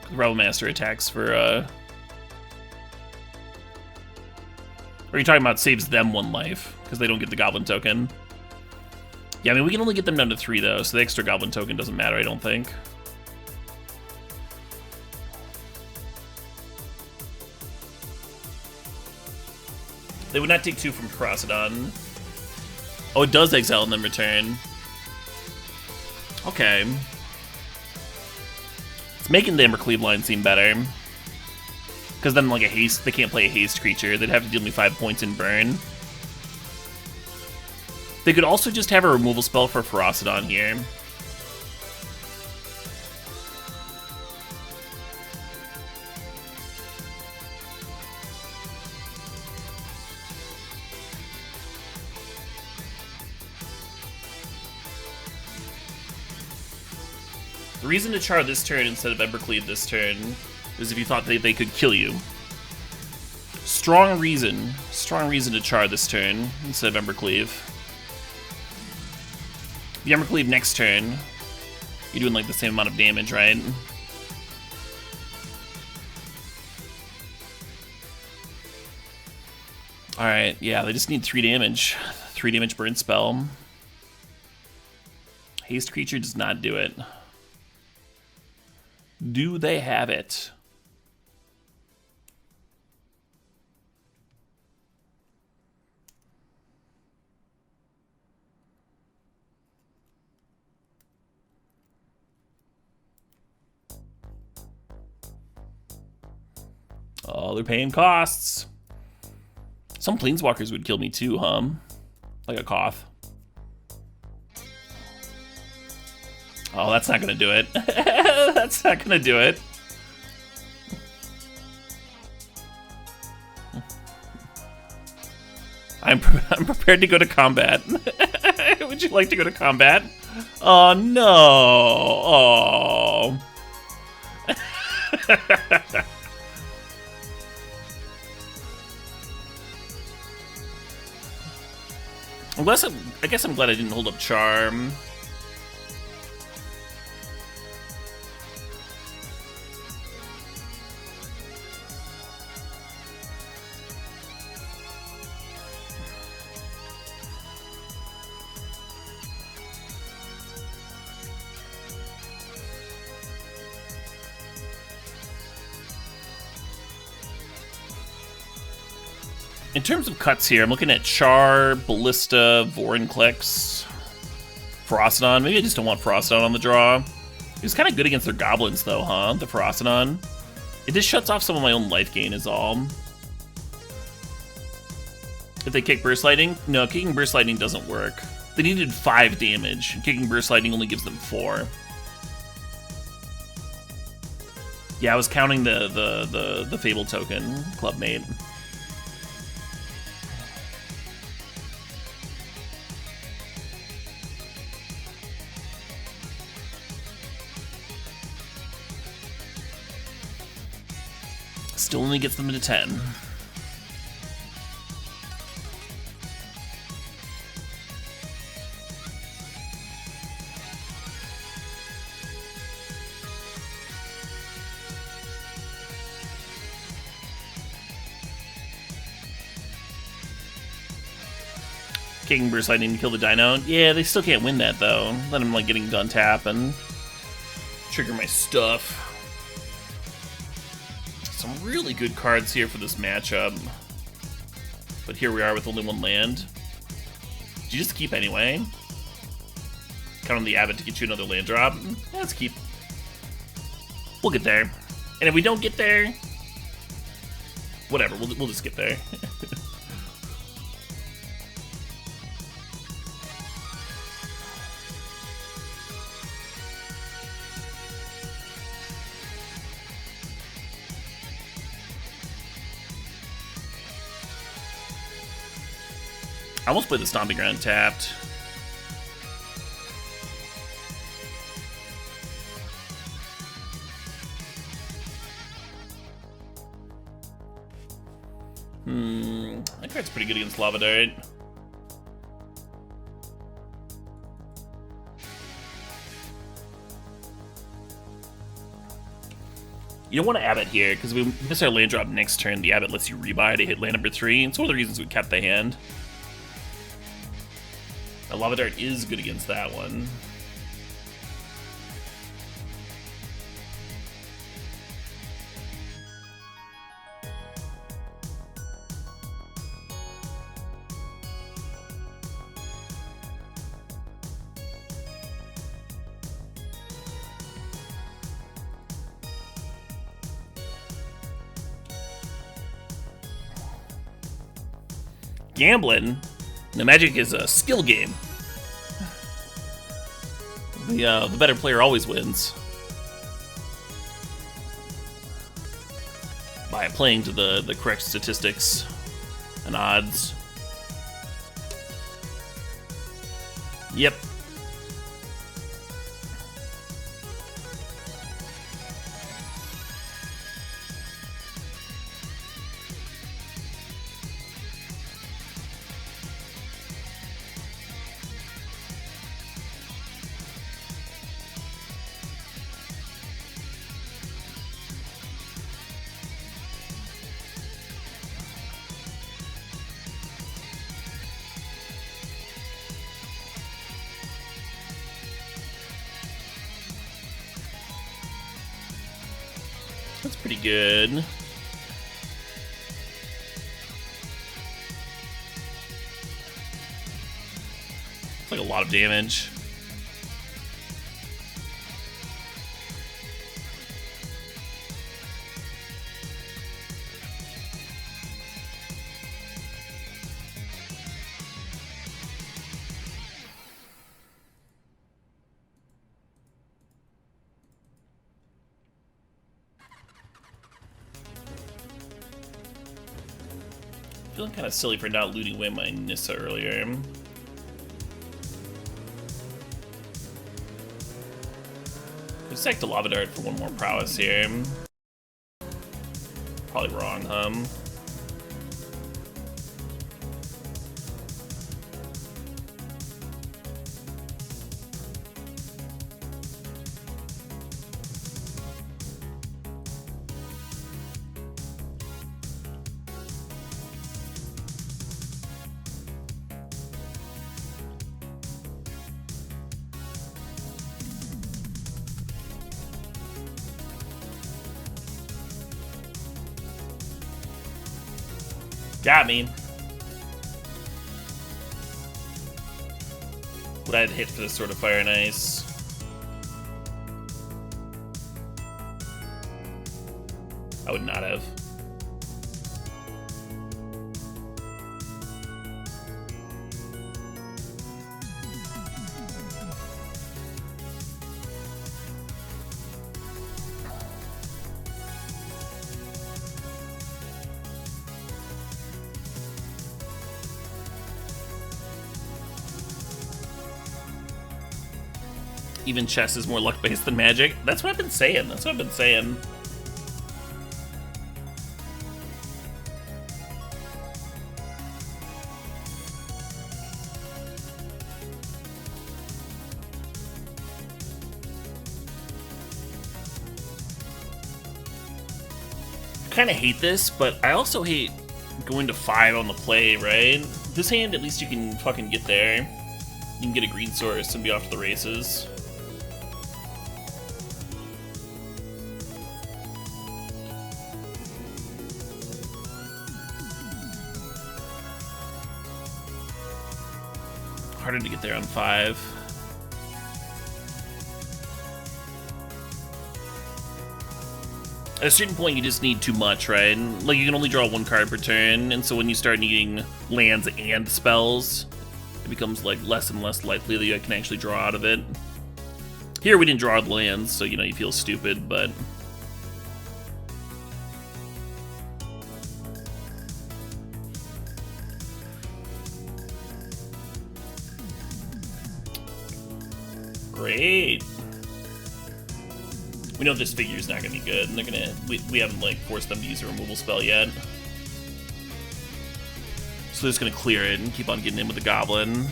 The Rabble Master attacks for, Or are you talking about saves them 1 life? Because they don't get the Goblin token. Yeah, I mean, we can only get them down to 3, though, so the extra Goblin token doesn't matter, I don't think. They would not take 2 from Crossidon. Oh, it does exile and then return. Okay. It's making the Ember Cleave line seem better. Because then, like, a haste, they can't play a haste creature. They'd have to deal me 5 points in burn. They could also just have a removal spell for Ferocidon here. The reason to char this turn instead of Embercleave this turn is if you thought they could kill you. Strong reason to char this turn instead of Embercleave. The Embercleave next turn, you're doing like the same amount of damage, right? Alright, yeah, they just need 3 damage. 3 damage burn spell. Haste creature does not do it. Do they have it? Oh, they're paying costs. Some planeswalkers would kill me too, like a Koth. Oh, that's not gonna do it. That's not gonna do it. I'm prepared to go to combat. Would you like to go to combat? Oh no! Oh. I guess I'm glad I didn't hold up Charm. In terms of cuts here, I'm looking at Char, Ballista, Vorinclex, Ferocidon. Maybe I just don't want Ferocidon on the draw. It's kind of good against their goblins, though, huh? The Ferocidon. It just shuts off some of my own life gain, is all. If they kick Burst Lightning? No, kicking Burst Lightning doesn't work. They needed 5 damage. Kicking Burst Lightning only gives them 4. Yeah, I was counting the Fable token, clubmate. Still only gets them to 10. King Burst Lightning to kill the Dino. Yeah, they still can't win that though. Let him like getting done tap and trigger my stuff. Some really good cards here for this matchup. But here we are with only one land. Do you just keep anyway? Count on the Abbot to get you another land drop. Yeah, let's keep. We'll get there. And if we don't get there, whatever, we'll just get there. I almost played the Stomping Ground tapped. That card's pretty good against Lava Dart. You don't want to Abbot here, because if we miss our land drop next turn, the Abbot lets you rebuy to hit land number 3. It's one of the reasons we kept the hand. Lava Dart is good against that one. Gambling? No, Magic is a skill game. The better player always wins. By playing to the correct statistics and odds. Yep. That's pretty good. It's like a lot of damage. Feeling kind of silly for not looting away my Nissa earlier. Could sack the Lava Dart for one more prowess here. Probably wrong, Got me. Would I have hit for this sort of Fire and Ice? I would not have. Even chess is more luck-based than Magic. That's what I've been saying. That's what I've been saying. I kind of hate this, but I also hate going to 5 on the play, right? This hand, at least you can fucking get there. You can get a green source and be off to the races. Harder to get there on 5. At a certain point, you just need too much, right? Like, you can only draw 1 card per turn, and so when you start needing lands and spells, it becomes, like, less and less likely that you can actually draw out of it. Here, we didn't draw the lands, so, you know, you feel stupid, but... Great. We know this figure's not gonna be good, and they're gonna. We haven't like forced them to use a removal spell yet, so they're just gonna clear it and keep on getting in with the goblin.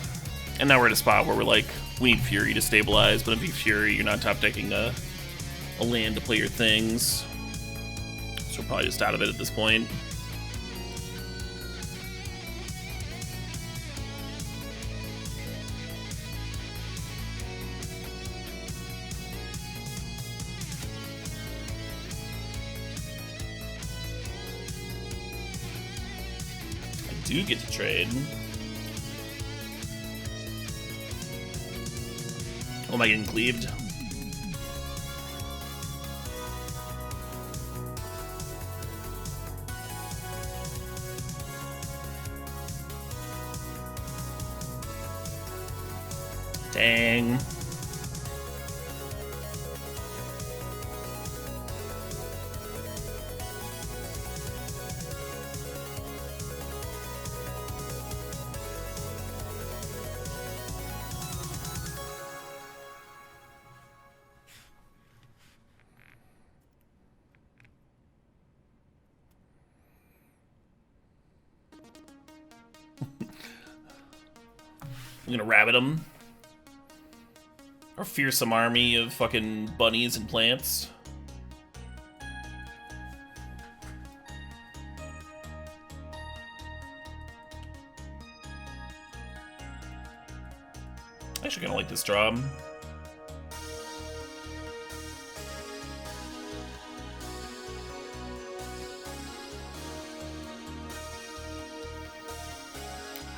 And now we're at a spot where we're like, we need Fury to stabilize, but if you Fury, you're not top decking a land to play your things, so we're probably just out of it at this point. Do get to trade. Oh, am I getting cleaved? Dang. I'm gonna rabbit them. Or fearsome army of fucking bunnies and plants. Actually kinda like this draw.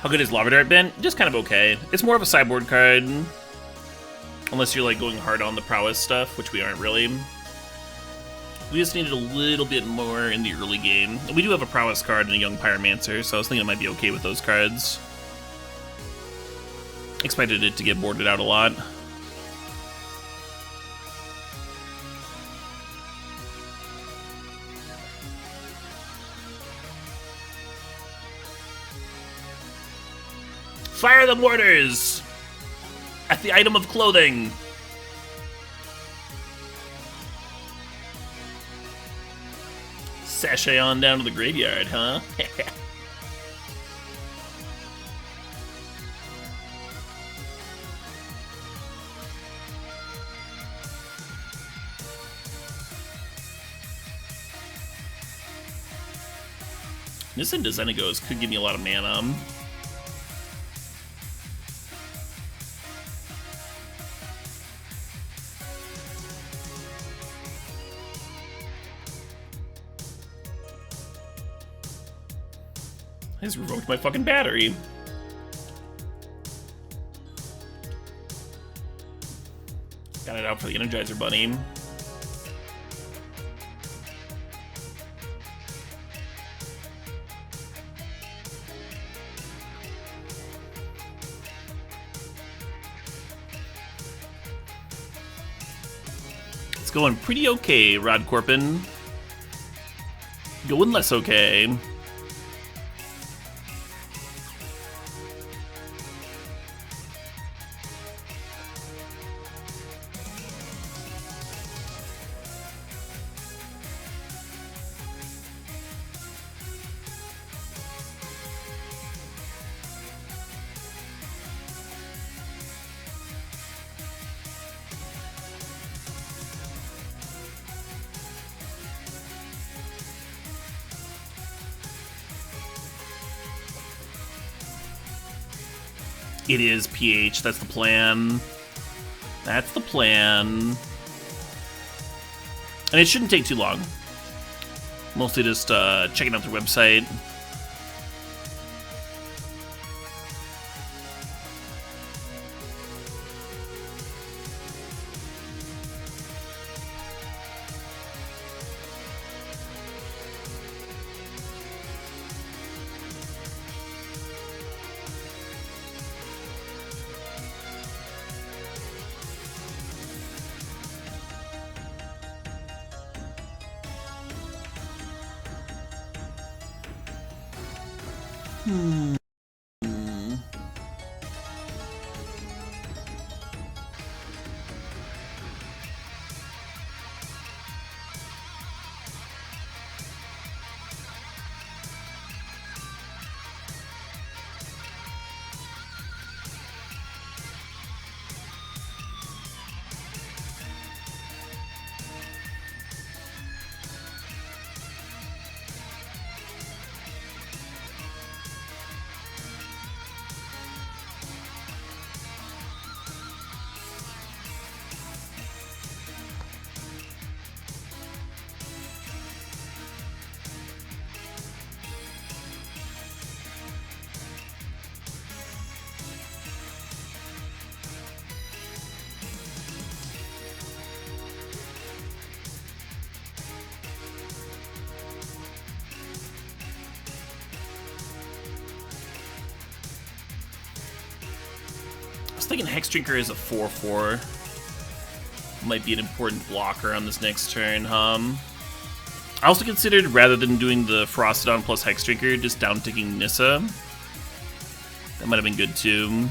How good has Lava Dart been? Just kind of okay. It's more of a sideboard card. Unless you're like going hard on the prowess stuff, which we aren't really. We just needed a little bit more in the early game. We do have a prowess card and a young pyromancer, so I was thinking it might be okay with those cards. Expected it to get boarded out a lot. Fire the mortars! At the item of clothing! Sashay on down to the graveyard, huh? This and Dezenagos could give me a lot of mana. I just revoked my fucking battery. Got it out for the Energizer Bunny. It's going pretty okay, Rod Corpin. Going less okay. It is pH. That's the plan. That's the plan. And it shouldn't take too long. Mostly just checking out their website. I was thinking Hex Drinker is a 4/4. Might be an important blocker on this next turn, I also considered, rather than doing the Frostodon plus Hex Drinker, just down-ticking Nissa. That might have been good, too.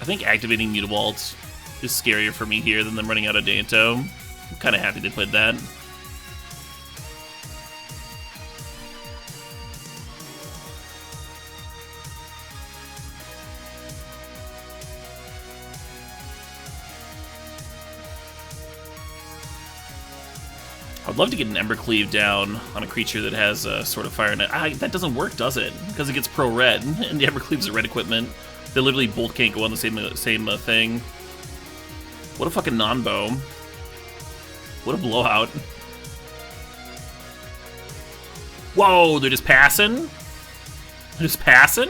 I think activating Mutavault is scarier for me here than them running out of Danto. I'm kind of happy they played that. I'd love to get an Embercleave down on a creature that has a sort of fire net. That doesn't work, does it? Because it gets pro-red, and the Embercleave's a red equipment. They literally both can't go on the same thing. What a fucking non-bow. What a blowout. Whoa, they're just passing? They're just passing?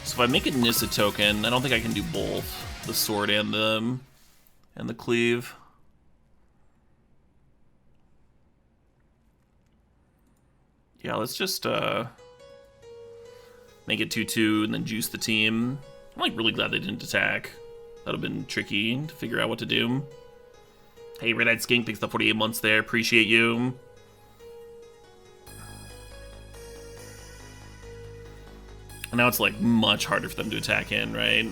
So if I make a Nissa token, I don't think I can do both. The sword and the cleave. Yeah, let's just make it 2/2 and then juice the team. I'm like really glad they didn't attack. That would have been tricky to figure out what to do. Hey, Red Eyed Skink, thanks for the 48 months there. Appreciate you. And now it's like much harder for them to attack in, right?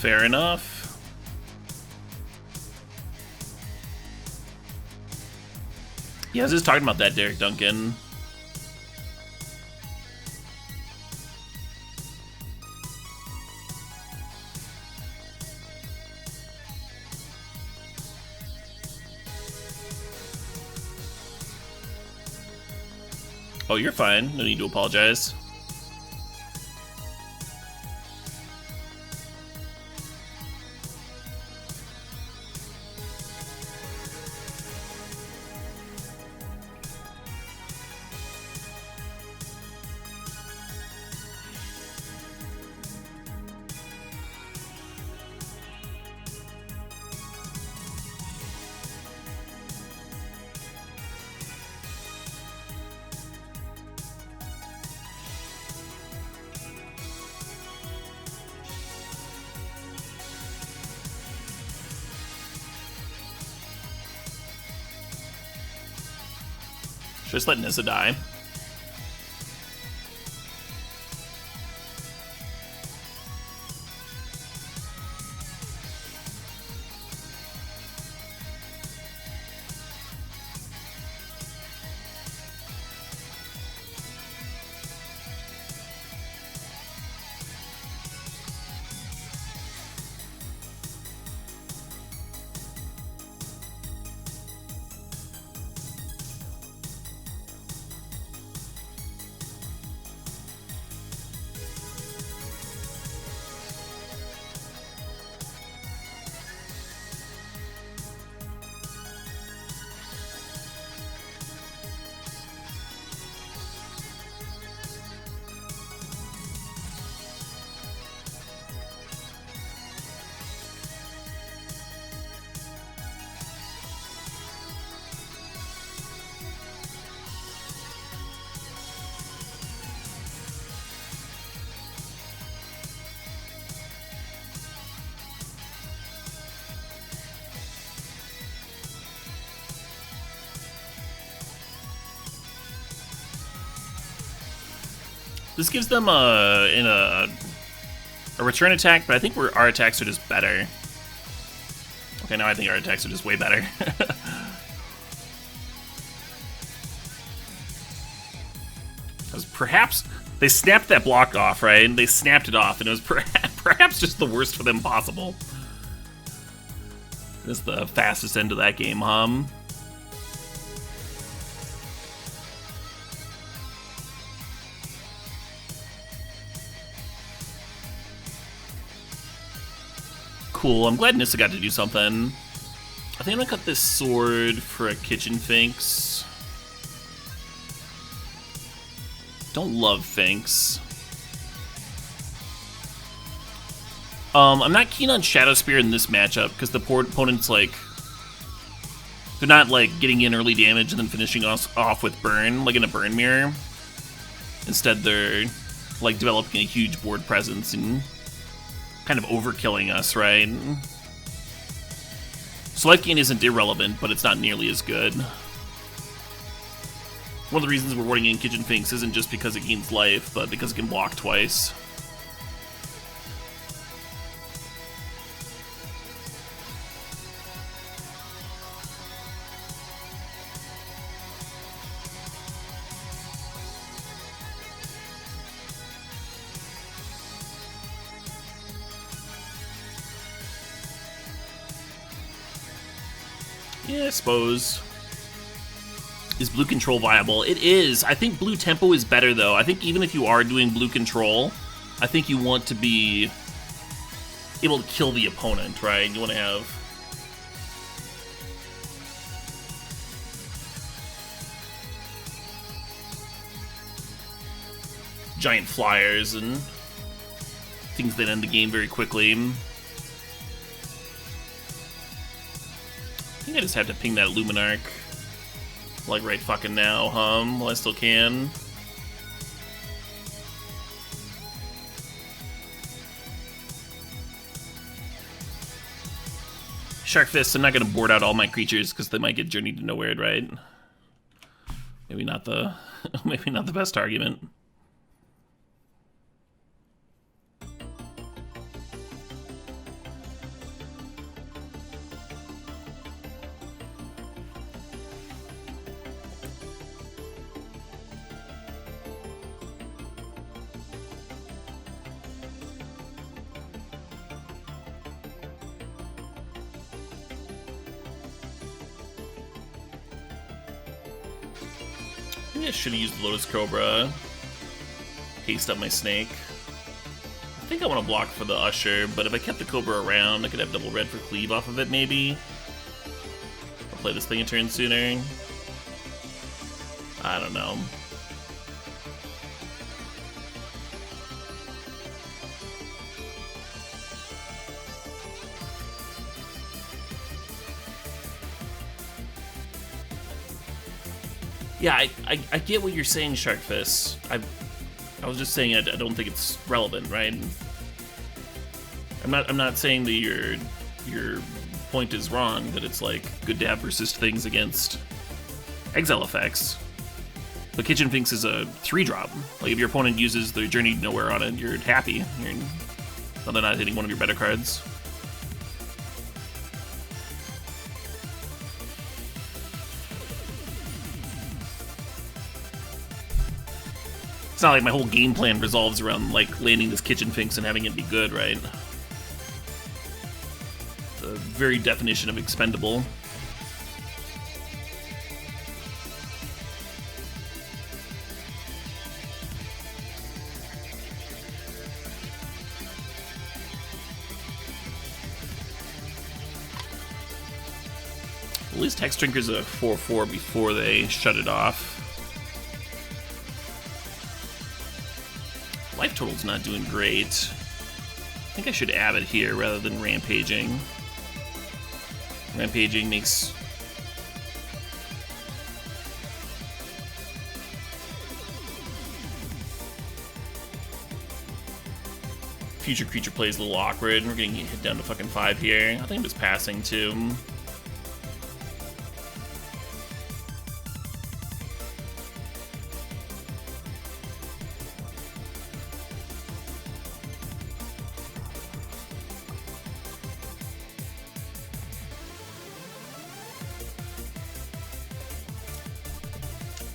Fair enough. Yeah, I was just talking about that, Derek Duncan. Oh, you're fine. No need to apologize. Just let Nissa die. This gives them a return attack, but I think our attacks are just better. Okay, now I think our attacks are just way better. Because perhaps they snapped that block off, right? And they snapped it off, and it was perhaps just the worst for them possible. This is the fastest end of that game, huh? Cool, I'm glad Nissa got to do something. I think I'm gonna cut this sword for a kitchen Finks. Don't love Finks. I'm not keen on Shadow Spear in this matchup because the poor opponent's like, they're not like getting in early damage and then finishing us off with burn, like in a burn mirror. Instead, they're like developing a huge board presence and kind of overkilling us, right? So life gain isn't irrelevant, but it's not nearly as good. One of the reasons we're warding in Kitchen Finks isn't just because it gains life, but because it can block twice. Yeah, I suppose. Is blue control viable? It is. I think blue tempo is better, though. I think even if you are doing blue control, I think you want to be able to kill the opponent, right? You want to have... giant flyers and things that end the game very quickly. I think I just have to ping that Luminarch, like, right fucking now, while I still can. Shark Fist, I'm not gonna board out all my creatures because they might get journeyed to nowhere, right? Maybe not the maybe not the best argument. I should have used the Lotus Cobra. Haste up my snake. I think I want to block for the Usher, but if I kept the Cobra around, I could have double red for cleave off of it, maybe. I'll play this thing a turn sooner. I don't know. Yeah, I get what you're saying, Sharkfist. I was just saying I don't think it's relevant, right? I'm not saying that your point is wrong, that it's like good to have persist things against exile effects. But Kitchen Finks is a 3-drop. Like, if your opponent uses the Journey Nowhere on it, you're happy. They're not hitting one of your better cards. It's not like my whole game plan resolves around, like, landing this Kitchen Finks and having it be good, right? The very definition of expendable. At least Hex Drinker's a 4/4 before they shut it off. Life total's not doing great. I think I should Abbot here rather than Rampaging. Rampaging makes... Future creature plays a little awkward. We're getting hit down to fucking 5 here. I think I'm just passing too.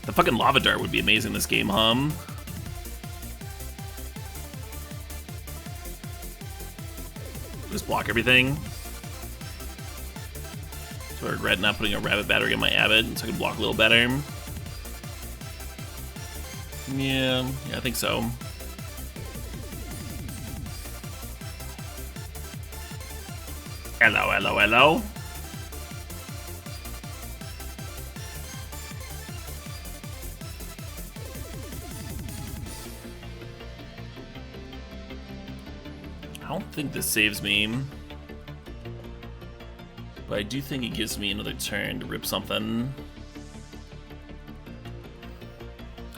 The fucking Lava Dart would be amazing in this game, Just block everything. So I regret not putting a Rabbit Battery on my Abbot so I can block a little better. Yeah, I think so. Hello, hello, hello. I don't think this saves me, but I do think it gives me another turn to rip something.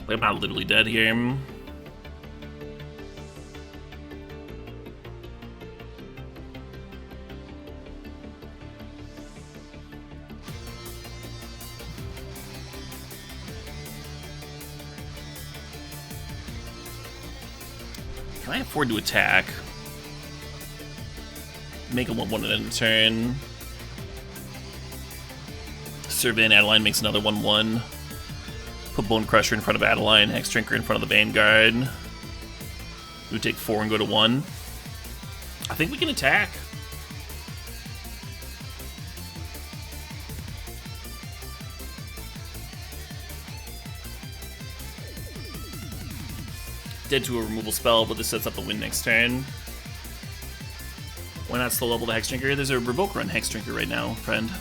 Like, I'm not literally dead here. Can I afford to attack? Make a 1/1 at end of turn. Servant Adeline makes another 1/1. Put Bone Crusher in front of Adeline, Hex Drinker in front of the Vanguard. We take 4 and go to 1. I think we can attack. Dead to a removal spell, but this sets up the win next turn. Why not slow level the Hex Drinker? There's a Revoke Run Hex Drinker right now, friend.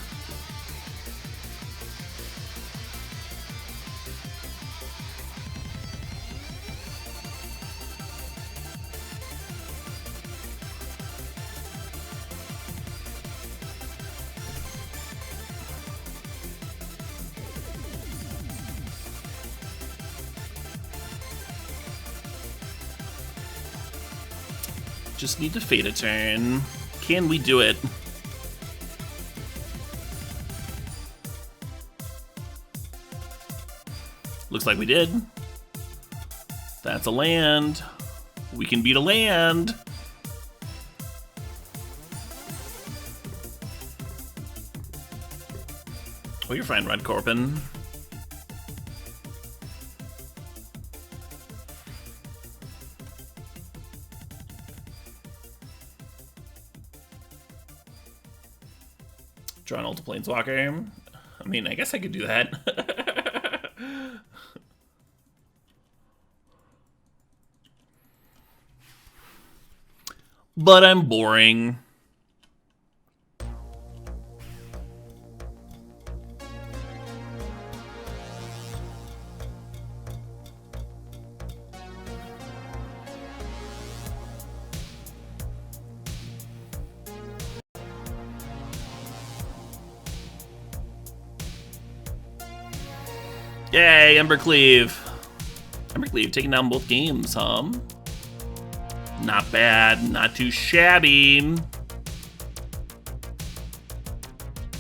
Just need to fade a turn. Can we do it? Looks like we did. That's a land. We can beat a land. Oh, you're fine, Red Corpin. Draw an Ultra Planeswalker. I mean, I guess I could do that. But I'm boring. Yay, Embercleave. Embercleave taking down both games, huh? Not bad, not too shabby.